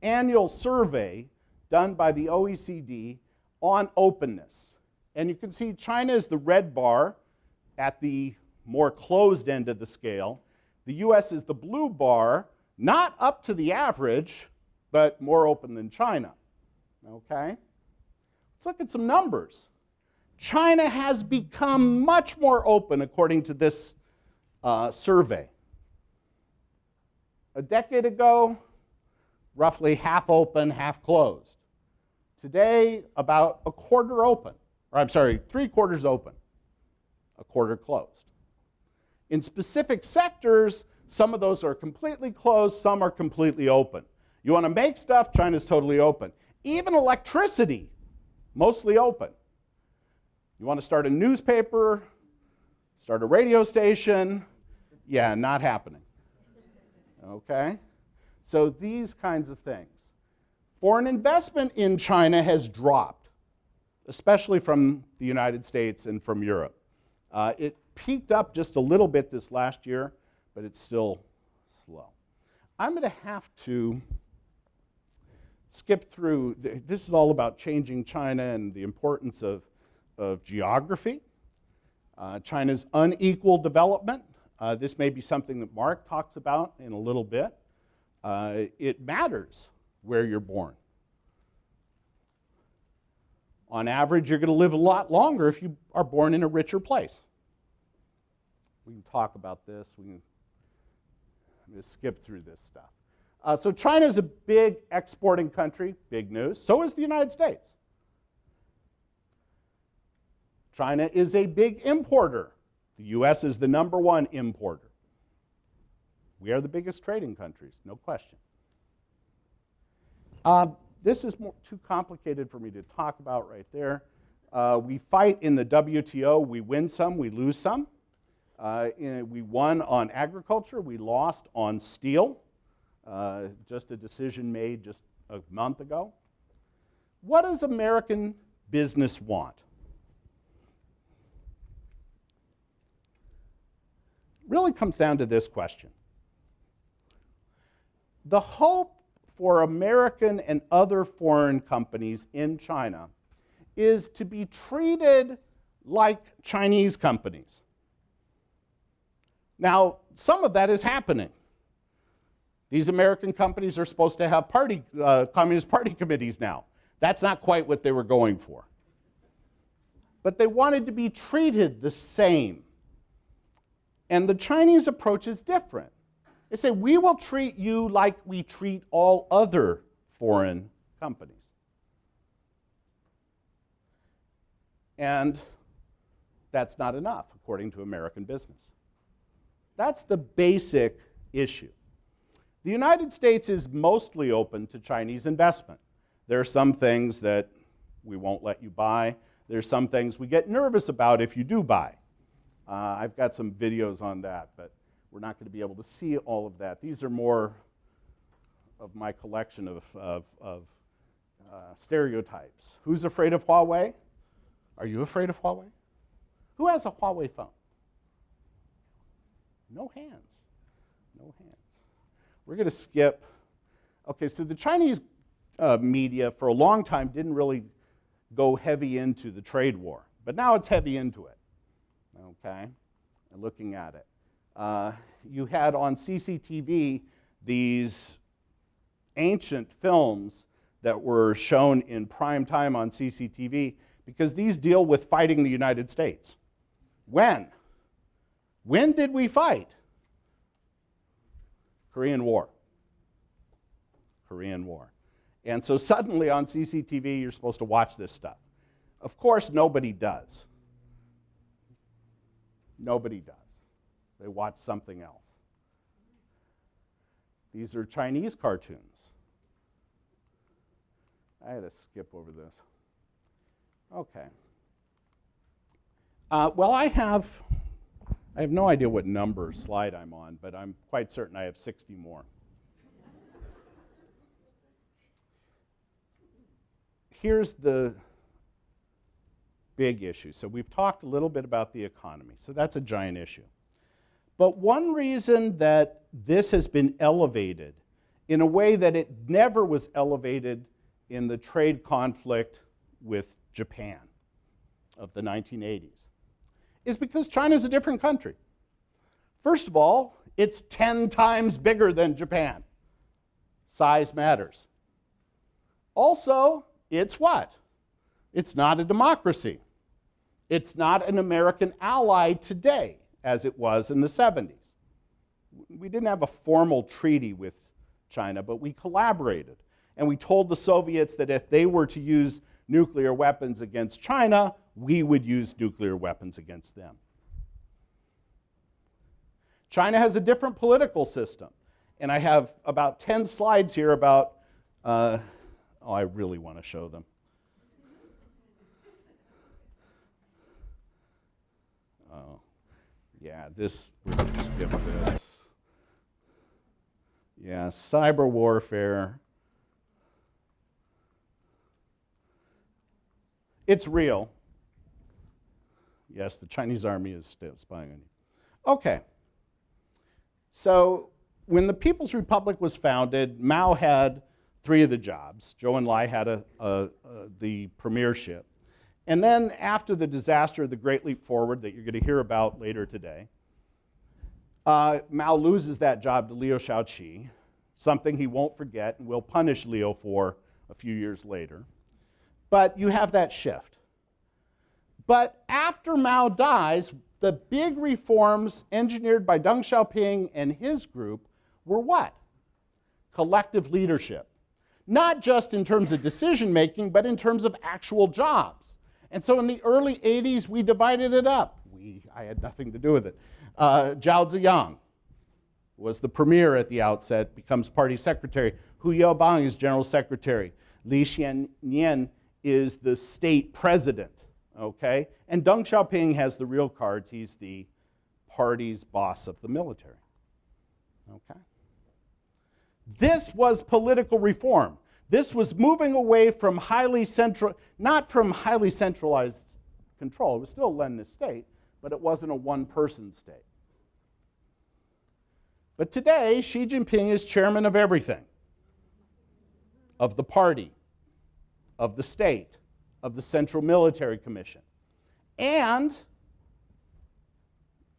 annual survey done by the OECD on openness. And you can see China is the red bar at the more closed end of the scale. The US is the blue bar, not up to the average, but more open than China. Okay? Let's look at some numbers. China has become much more open, according to this survey. A decade ago, roughly half open, half closed. Today, about a quarter open. Or I'm sorry, 3/4 open, a quarter closed. In specific sectors, some of those are completely closed, some are completely open. You want to make stuff, China's totally open. Even electricity, mostly open. You want to start a newspaper, start a radio station, yeah, not happening. Okay? So these kinds of things. Foreign investment in China has dropped, especially from the United States and from Europe. It peaked up just a little bit this last year, but it's still slow. I'm going to have to skip through. This is all about changing China and the importance of geography. China's unequal development. This may be something that Mark talks about in a little bit. It matters where you're born. On average, you're going to live a lot longer if you are born in a richer place. We can talk about this. I'm going to skip through this stuff. So China is a big exporting country, big news. So is the United States. China is a big importer. The US is the #1 importer. We are the biggest trading countries, no question. This is too complicated for me to talk about right there. We fight in the WTO. We win some, we lose some. We won on agriculture. We lost on steel. Just a decision made just a month ago. What does American business want? Really comes down to this question. The hope for American and other foreign companies in China is to be treated like Chinese companies. Now, some of that is happening. These American companies are supposed to have Communist Party committees now. That's not quite what they were going for. But they wanted to be treated the same. And the Chinese approach is different. They say, we will treat you like we treat all other foreign companies. And that's not enough, according to American business. That's the basic issue. The United States is mostly open to Chinese investment. There are some things that we won't let you buy. There's some things we get nervous about if you do buy. I've got some videos on that, but we're not going to be able to see all of that. These are more of my collection of stereotypes. Who's afraid of Huawei? Are you afraid of Huawei? Who has a Huawei phone? No hands. No hands. We're going to skip. Okay, so the Chinese media for a long time didn't really go heavy into the trade war, but now it's heavy into it. okay, and looking at it. You had on CCTV these ancient films that were shown in prime time on CCTV because these deal with fighting the United States. When? When did we fight? Korean War. Korean War. And so suddenly on CCTV, you're supposed to watch this stuff. Of course, nobody does. Nobody does. They watch something else. These are Chinese cartoons. I had to skip over this. Okay. Well, I have no idea what number slide I'm on, but I'm quite certain I have 60 more. Here's the big issue. So we've talked a little bit about the economy. So that's a giant issue. But one reason that this has been elevated in a way that it never was elevated in the trade conflict with Japan of the 1980s is because China's a different country. First of all, it's 10 times bigger than Japan. Size matters. Also, it's what? It's not a democracy. It's not an American ally today, as it was in the 70s. We didn't have a formal treaty with China, but we collaborated. And we told the Soviets that if they were to use nuclear weapons against China, we would use nuclear weapons against them. China has a different political system. And I have about 10 slides here about, I really want to show them. Oh, yeah, we're going to skip this. Yeah, cyber warfare. It's real. Yes, the Chinese army is still spying on you. Okay. So when the People's Republic was founded, Mao had 3 of the jobs. Zhou Enlai had the premiership. And then after the disaster of the Great Leap Forward that you're going to hear about later today, Mao loses that job to Liu Shaoqi, something he won't forget and will punish Liu for a few years later. But you have that shift. But after Mao dies, the big reforms engineered by Deng Xiaoping and his group were what? Collective leadership. Not just in terms of decision making, but in terms of actual jobs. And so in the early 80s, we divided it up. I had nothing to do with it. Zhao Ziyang was the premier at the outset, becomes party secretary. Hu Yaobang is general secretary. Li Xiannian is the state president, okay? And Deng Xiaoping has the real cards. He's the party's boss of the military, okay? This was political reform. This was moving away from not from highly centralized control. It was still a Leninist state, but it wasn't a one-person state. But today, Xi Jinping is chairman of everything. Of the party, of the state, of the Central Military Commission. And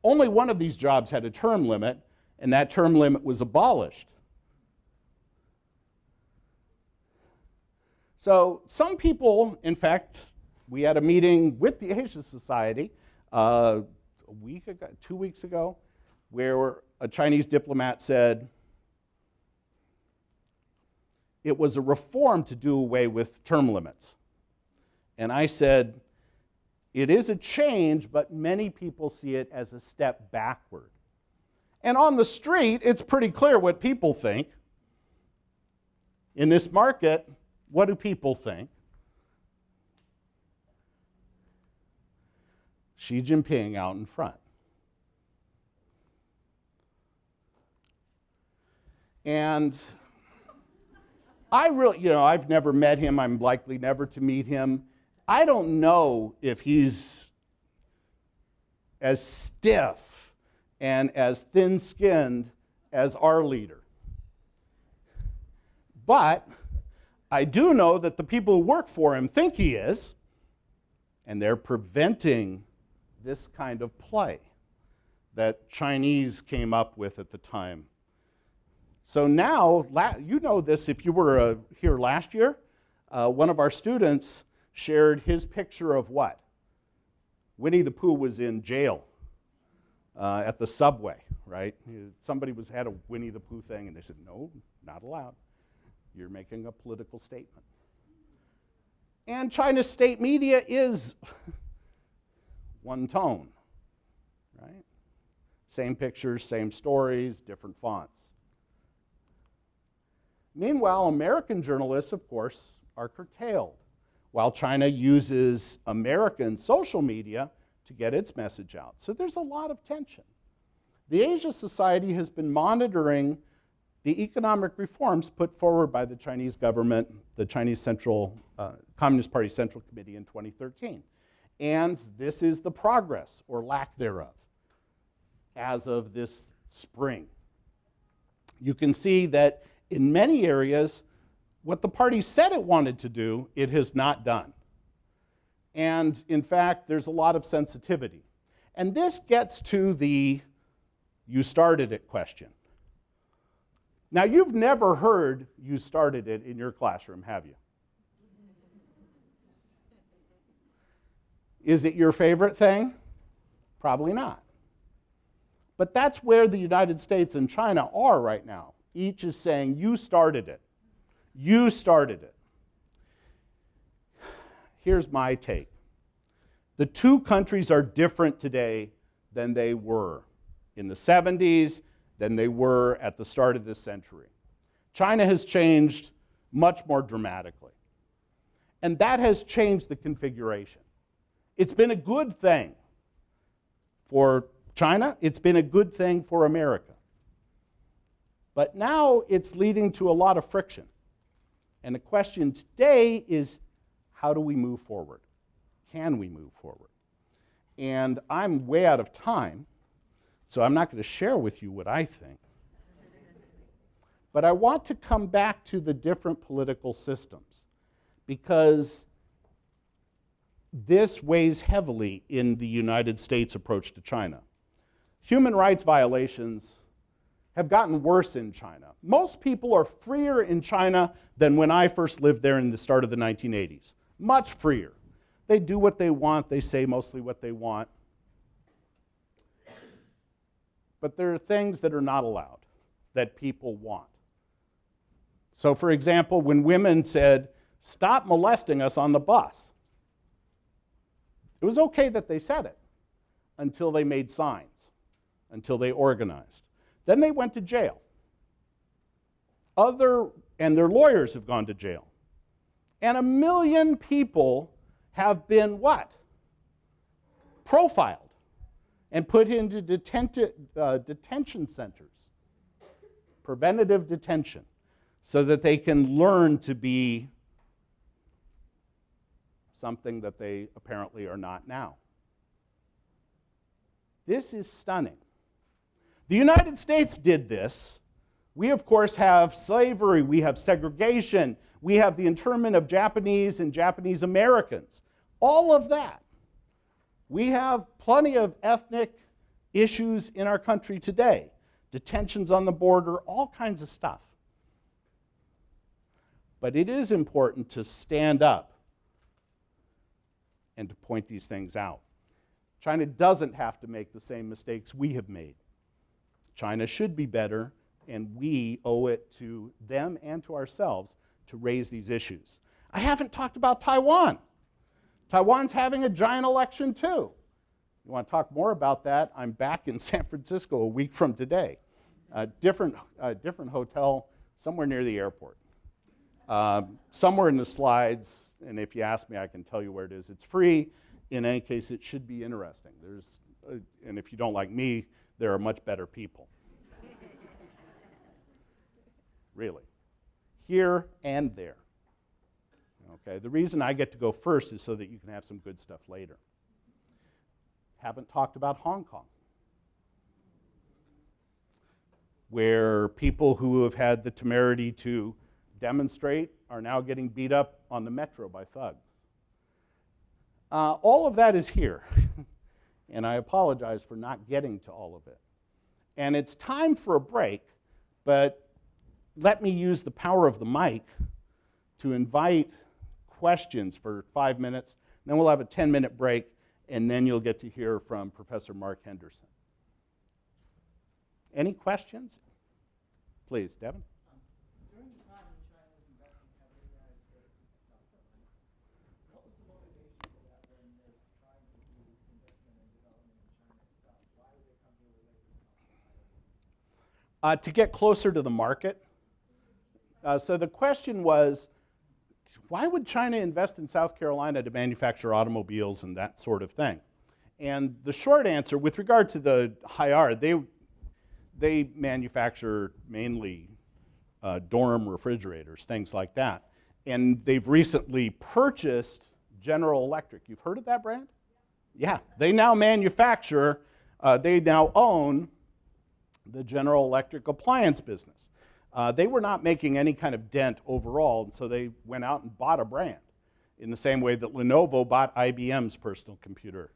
only one of these jobs had a term limit, and that term limit was abolished. So some people, in fact, we had a meeting with the Asia Society a week ago, 2 weeks ago, where a Chinese diplomat said it was a reform to do away with term limits. And I said, it is a change, but many people see it as a step backward. And on the street, it's pretty clear what people think. In this market, what do people think? Xi Jinping out in front. And I've never met him. I'm likely never to meet him. I don't know if he's as stiff and as thin-skinned as our leader. But I do know that the people who work for him think he is, and they're preventing this kind of play that Chinese came up with at the time. So now, you know this if you were here last year, one of our students shared his picture of what? Winnie the Pooh was in jail at the subway, right? Somebody had a Winnie the Pooh thing, and they said, no, not allowed. You're making a political statement. And China's state media is one tone, right? Same pictures, same stories, different fonts. Meanwhile, American journalists, of course, are curtailed, while China uses American social media to get its message out. So there's a lot of tension. The Asia Society has been monitoring the economic reforms put forward by the Chinese government, the Chinese Communist Party Central Committee in 2013. And this is the progress, or lack thereof, as of this spring. You can see that in many areas, what the party said it wanted to do, it has not done. And in fact, there's a lot of sensitivity. And this gets to the "you started it" question. Now, you've never heard "you started it" in your classroom, have you? Is it your favorite thing? Probably not. But that's where the United States and China are right now. Each is saying, you started it. You started it. Here's my take. The two countries are different today than they were in the 70s, than they were at the start of this century. China has changed much more dramatically. And that has changed the configuration. It's been a good thing for China. It's been a good thing for America. But now it's leading to a lot of friction. And the question today is, how do we move forward? Can we move forward? And I'm way out of time, so I'm not going to share with you what I think. But I want to come back to the different political systems, because this weighs heavily in the United States' approach to China. Human rights violations have gotten worse in China. Most people are freer in China than when I first lived there in the start of the 1980s. Much freer. They do what they want. They say mostly what they want. But there are things that are not allowed that people want. So, for example, when women said, "Stop molesting us on the bus," it was okay that they said it until they made signs, until they organized. Then they went to jail. And their lawyers have gone to jail. And 1 million people have been what? Profiled and put into detention centers, preventative detention, so that they can learn to be something that they apparently are not now. This is stunning. The United States did this. We, of course, have slavery, we have segregation, we have the internment of Japanese and Japanese Americans. All of that. We have plenty of ethnic issues in our country today. Detentions on the border, all kinds of stuff. But it is important to stand up and to point these things out. China doesn't have to make the same mistakes we have made. China should be better, and we owe it to them and to ourselves to raise these issues. I haven't talked about Taiwan. Taiwan's having a giant election too. You want to talk more about that? I'm back in San Francisco a week from today. Different hotel somewhere near the airport. Somewhere in the slides, and if you ask me, I can tell you where it is. It's free. In any case, it should be interesting. And if you don't like me, there are much better people. Really. Here and there. Okay, the reason I get to go first is so that you can have some good stuff later. Haven't talked about Hong Kong, where people who have had the temerity to demonstrate are now getting beat up on the metro by thugs. All of that is here. and I apologize for not getting to all of it. And it's time for a break, but let me use the power of the mic to invite questions for 5 minutes. Then we'll have a 10-minute break, and then you'll get to hear from Professor Mark Henderson. Any questions? Please, Devin. During the time when China was investing heavily in the United States, South Carolina, what was the motivation for that when they're trying to do investment and development in China itself? Why would they come here with labor costs? To get closer to the market. So the question was, why would China invest in South Carolina to manufacture automobiles and that sort of thing? And the short answer, with regard to the Haier, they manufacture mainly Durham refrigerators, things like that. And they've recently purchased General Electric. You've heard of that brand? Yeah, they now manufacture, they now own the General Electric appliance business. They were not making any kind of dent overall, and so they went out and bought a brand in the same way that Lenovo bought IBM's personal computer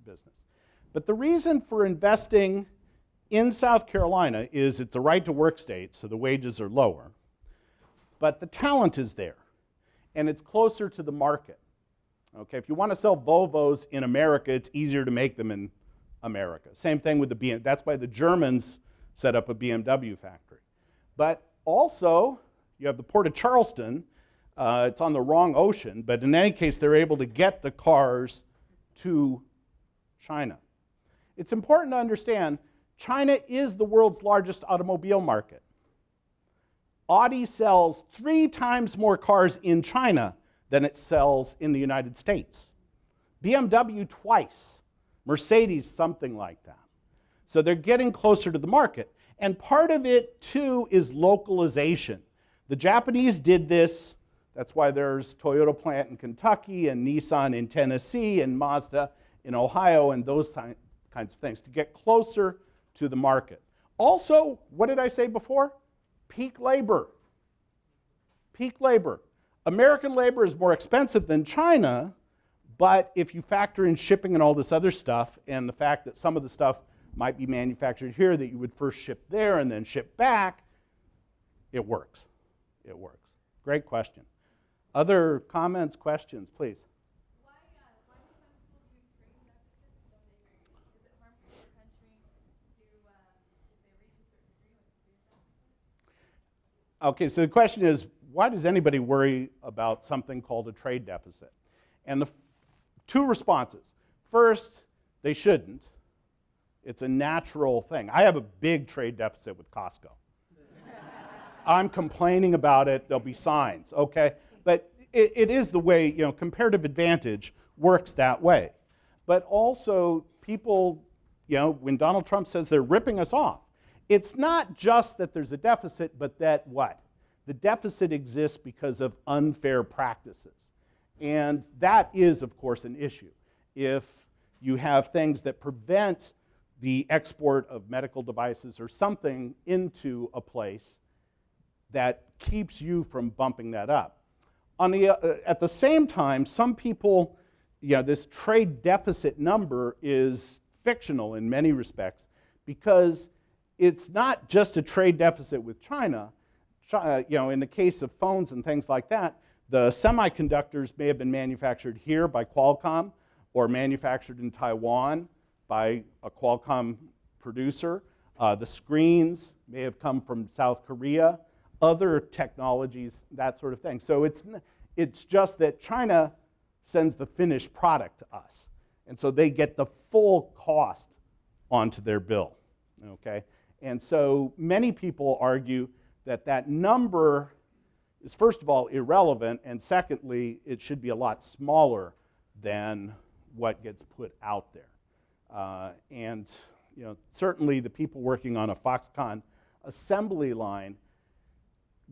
business. But the reason for investing in South Carolina is it's a right-to-work state, so the wages are lower, but the talent is there, and it's closer to the market. Okay, if you want to sell Volvos in America, it's easier to make them in America. Same thing with the BMW. That's why the Germans set up a BMW factory. But also, you have the Port of Charleston. It's on the wrong ocean, but in any case, they're able to get the cars to China. It's important to understand China is the world's largest automobile market. Audi sells 3 times more cars in China than it sells in the United States. BMW twice. Mercedes something like that. So they're getting closer to the market. And part of it, too, is localization. The Japanese did this. That's why there's Toyota plant in Kentucky and Nissan in Tennessee and Mazda in Ohio and those kinds of things to get closer to the market. Also, what did I say before? Peak labor. Peak labor. American labor is more expensive than China, but if you factor in shipping and all this other stuff and the fact that some of the stuff might be manufactured here that you would first ship there and then ship back, it works. It works. Great question. Other comments, questions, please? Why do some people do trade deficits? Is it harmful to the country to, if they reach a certain degree with trade deficits? Okay, so the question is, why does anybody worry about something called a trade deficit? And the 2 responses. First, they shouldn't. It's a natural thing. I have a big trade deficit with Costco. I'm complaining about it. There'll be signs, okay? But it is the way, comparative advantage works that way. But also, people, when Donald Trump says they're ripping us off, it's not just that there's a deficit, but that what? The deficit exists because of unfair practices. And that is, of course, an issue. If you have things that prevent the export of medical devices or something into a place that keeps you from bumping that up. At the same time, some people, this trade deficit number is fictional in many respects because it's not just a trade deficit with China. In the case of phones and things like that, the semiconductors may have been manufactured here by Qualcomm or manufactured in Taiwan by a Qualcomm producer. The screens may have come from South Korea, other technologies, that sort of thing. So it's just that China sends the finished product to us. And so they get the full cost onto their bill, okay? And so many people argue that that number is, first of all, irrelevant, and secondly, it should be a lot smaller than what gets put out there. Certainly the people working on a Foxconn assembly line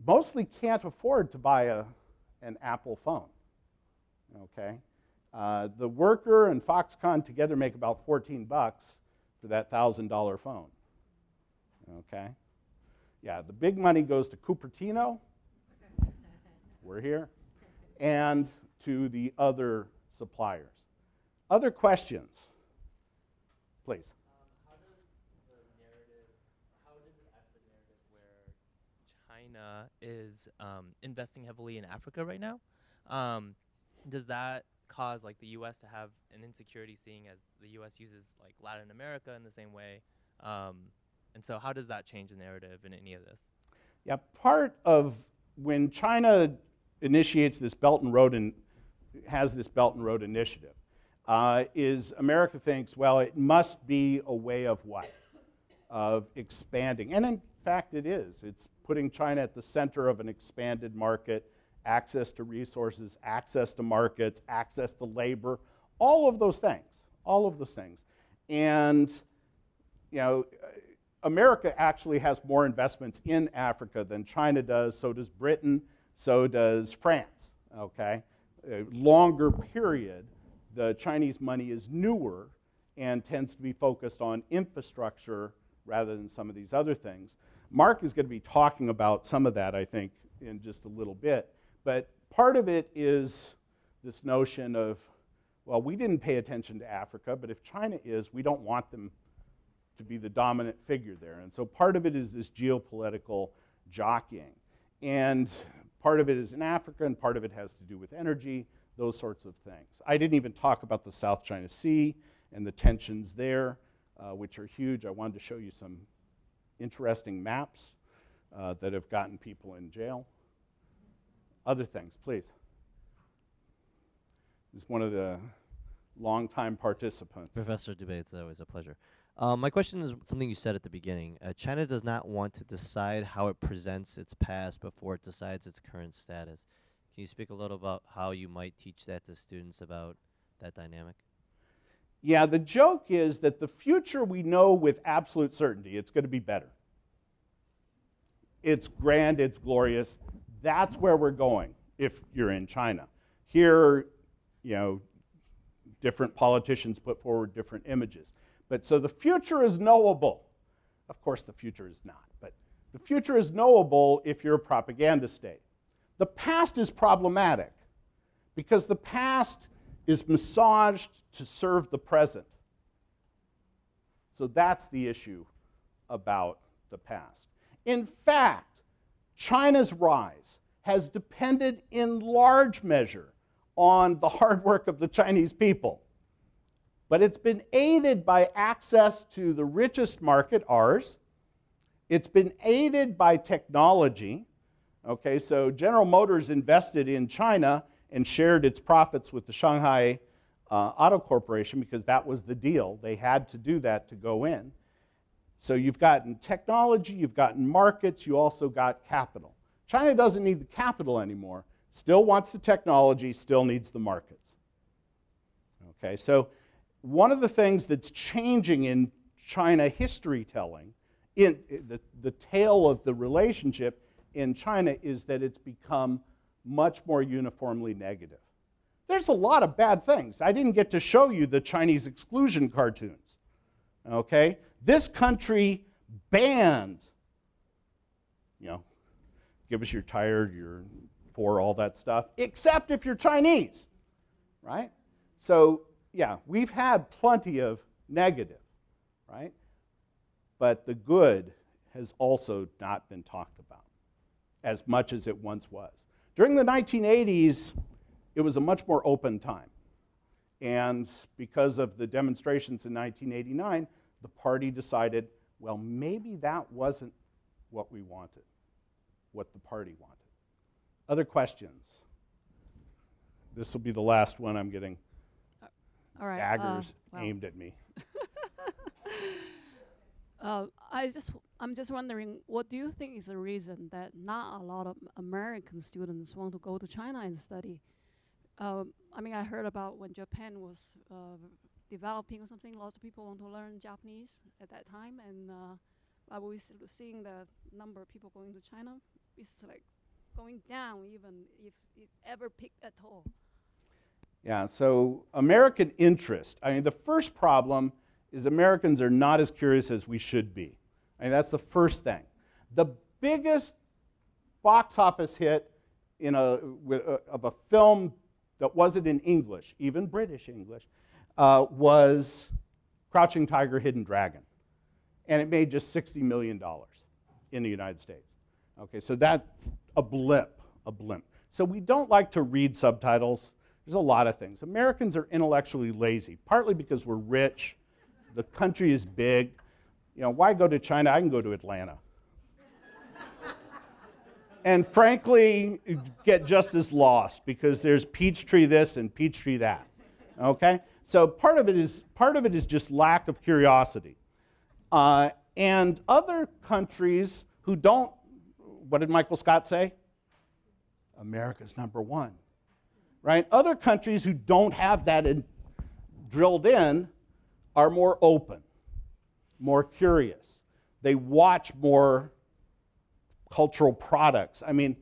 mostly can't afford to buy an Apple phone, okay? The worker and Foxconn together make about $14 for that $1,000 phone, okay? Yeah, the big money goes to Cupertino, we're here, and to the other suppliers. Other questions? please. How does it add to the narrative where China is investing heavily in Africa right now? Does that cause like the U.S. to have an insecurity, seeing as the U.S. uses like Latin America in the same way? And so, how does that change the narrative in any of this? Yeah, part of when China initiates this Belt and Road and has this Belt and Road initiative, is America thinks, well, it must be a way of what? Of expanding. And in fact, it is. It's putting China at the center of an expanded market, access to resources, access to markets, access to labor, all of those things, all of those things. And, you know, America actually has more investments in Africa than China does, so does Britain, so does France, okay? A longer period, the Chinese money is newer and tends to be focused on infrastructure rather than some of these other things. Mark is going to be talking about some of that, I think, in just a little bit. But part of it is this notion of, well, we didn't pay attention to Africa, but if China is, we don't want them to be the dominant figure there. And so part of it is this geopolitical jockeying. And part of it is in Africa, and part of it has to do with energy, those sorts of things. I didn't even talk about the South China Sea and the tensions there, which are huge. I wanted to show you some interesting maps that have gotten people in jail. Other things, please. This is one of the longtime participants. Professor Dube, it's always a pleasure. My question is something you said at the beginning. China does not want to decide how it presents its past before it decides its current status. Can you speak a little about how you might teach that to students about that dynamic? Yeah, the joke is that the future we know with absolute certainty, it's going to be better. It's grand, it's glorious. That's where we're going if you're in China. Here, you know, different politicians put forward different images. But so the future is knowable. Of course, the future is not, but the future is knowable if you're a propaganda state. The past is problematic because the past is massaged to serve the present. So that's the issue about the past. In fact, China's rise has depended in large measure on the hard work of the Chinese people. But it's been aided by access to the richest market, ours. It's been aided by technology. Okay, so General Motors invested in China and shared its profits with the Shanghai Auto Corporation because that was the deal. They had to do that to go in. So you've gotten technology, you've gotten markets, you also got capital. China doesn't need the capital anymore. Still wants the technology, still needs the markets. Okay, so one of the things that's changing in China history telling, in the tale of the relationship in China, is that it's become much more uniformly negative. There's a lot of bad things. I didn't get to show you the Chinese exclusion cartoons. Okay? This country banned, you know, give us your tire, your poor, all that stuff, except if you're Chinese, right? So, yeah, we've had plenty of negative, right? But the good has also not been talked about as much as it once was. During the 1980s, it was a much more open time. And because of the demonstrations in 1989, the party decided, well, maybe that wasn't what we wanted, what the party wanted. Other questions? This will be the last one. I'm getting all right, daggers aimed at me. I'm just wondering, what do you think is the reason that not a lot of American students want to go to China and study? I mean, I heard about when Japan was developing or something, lots of people want to learn Japanese at that time, and I was seeing the number of people going to China is like going down, even if it ever peaked at all. Yeah, so American interest. I mean, the first problem is Americans are not as curious as we should be. I mean, that's the first thing. The biggest box office hit of a film that wasn't in English, even British English, was Crouching Tiger, Hidden Dragon. And it made just $60 million in the United States. Okay, so that's a blimp. So we don't like to read subtitles. There's a lot of things. Americans are intellectually lazy, partly because we're rich, the country is big. You know, why go to China? I can go to Atlanta. And frankly, get just as lost because there's Peachtree this and Peachtree that. Okay? So part of it is just lack of curiosity. And other countries who don't, what did Michael Scott say? America's number one. Right? Other countries who don't have that drilled in are more open, more curious. They watch more cultural products. I mean,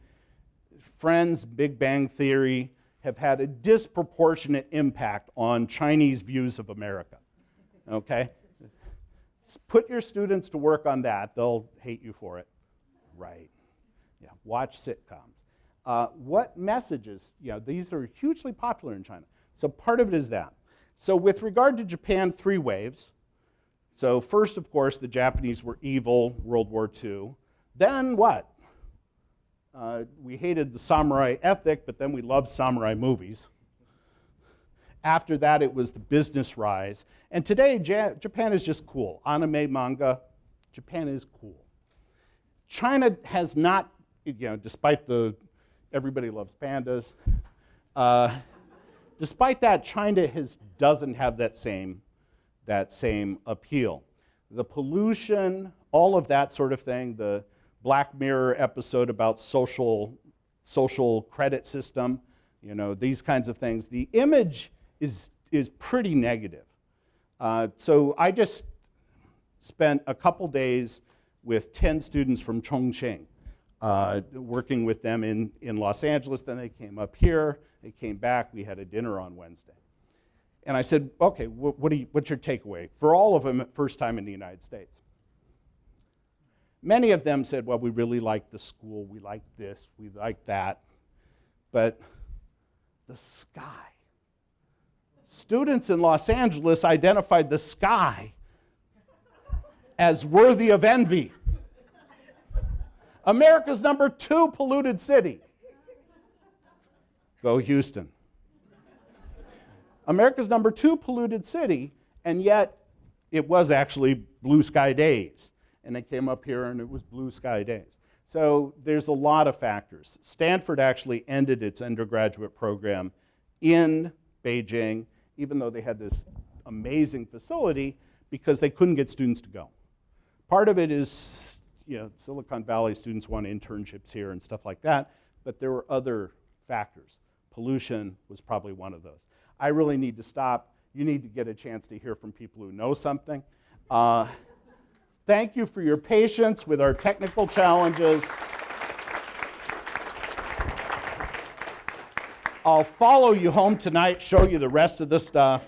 Friends, Big Bang Theory have had a disproportionate impact on Chinese views of America. Okay? Put your students to work on that. They'll hate you for it. Right. Yeah, watch sitcoms. What messages? You know, these are hugely popular in China. So part of it is that. So with regard to Japan, 3 waves. So first, of course, the Japanese were evil, World War II. Then what? We hated the samurai ethic, but then we loved samurai movies. After that, it was the business rise. And today, Japan is just cool. Anime, manga, Japan is cool. China has not, you know, despite the everybody loves pandas, despite that, China doesn't have that same appeal. The pollution, all of that sort of thing, the Black Mirror episode about social credit system, you know, these kinds of things. The image is pretty negative. So I just spent a couple days with 10 students from Chongqing, working with them in Los Angeles. Then they came up here. They came back. We had a dinner on Wednesday. And I said, okay, what's your takeaway? For all of them, first time in the United States. Many of them said, well, we really like the school. We like this. We like that. But the sky. Students in Los Angeles identified the sky as worthy of envy. America's number 2 polluted city. Go Houston. America's number 2 polluted city, and yet it was actually blue sky days. And they came up here and it was blue sky days. So there's a lot of factors. Stanford actually ended its undergraduate program in Beijing, even though they had this amazing facility, because they couldn't get students to go. Part of it is, you know, Silicon Valley students want internships here and stuff like that, but there were other factors. Pollution was probably one of those. I really need to stop. You need to get a chance to hear from people who know something. Thank you for your patience with our technical challenges. I'll follow you home tonight, show you the rest of the stuff.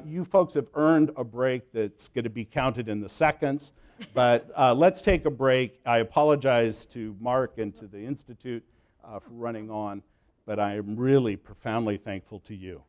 You folks have earned a break that's going to be counted in the seconds, but let's take a break. I apologize to Mark and to the Institute for running on, but I am really profoundly thankful to you.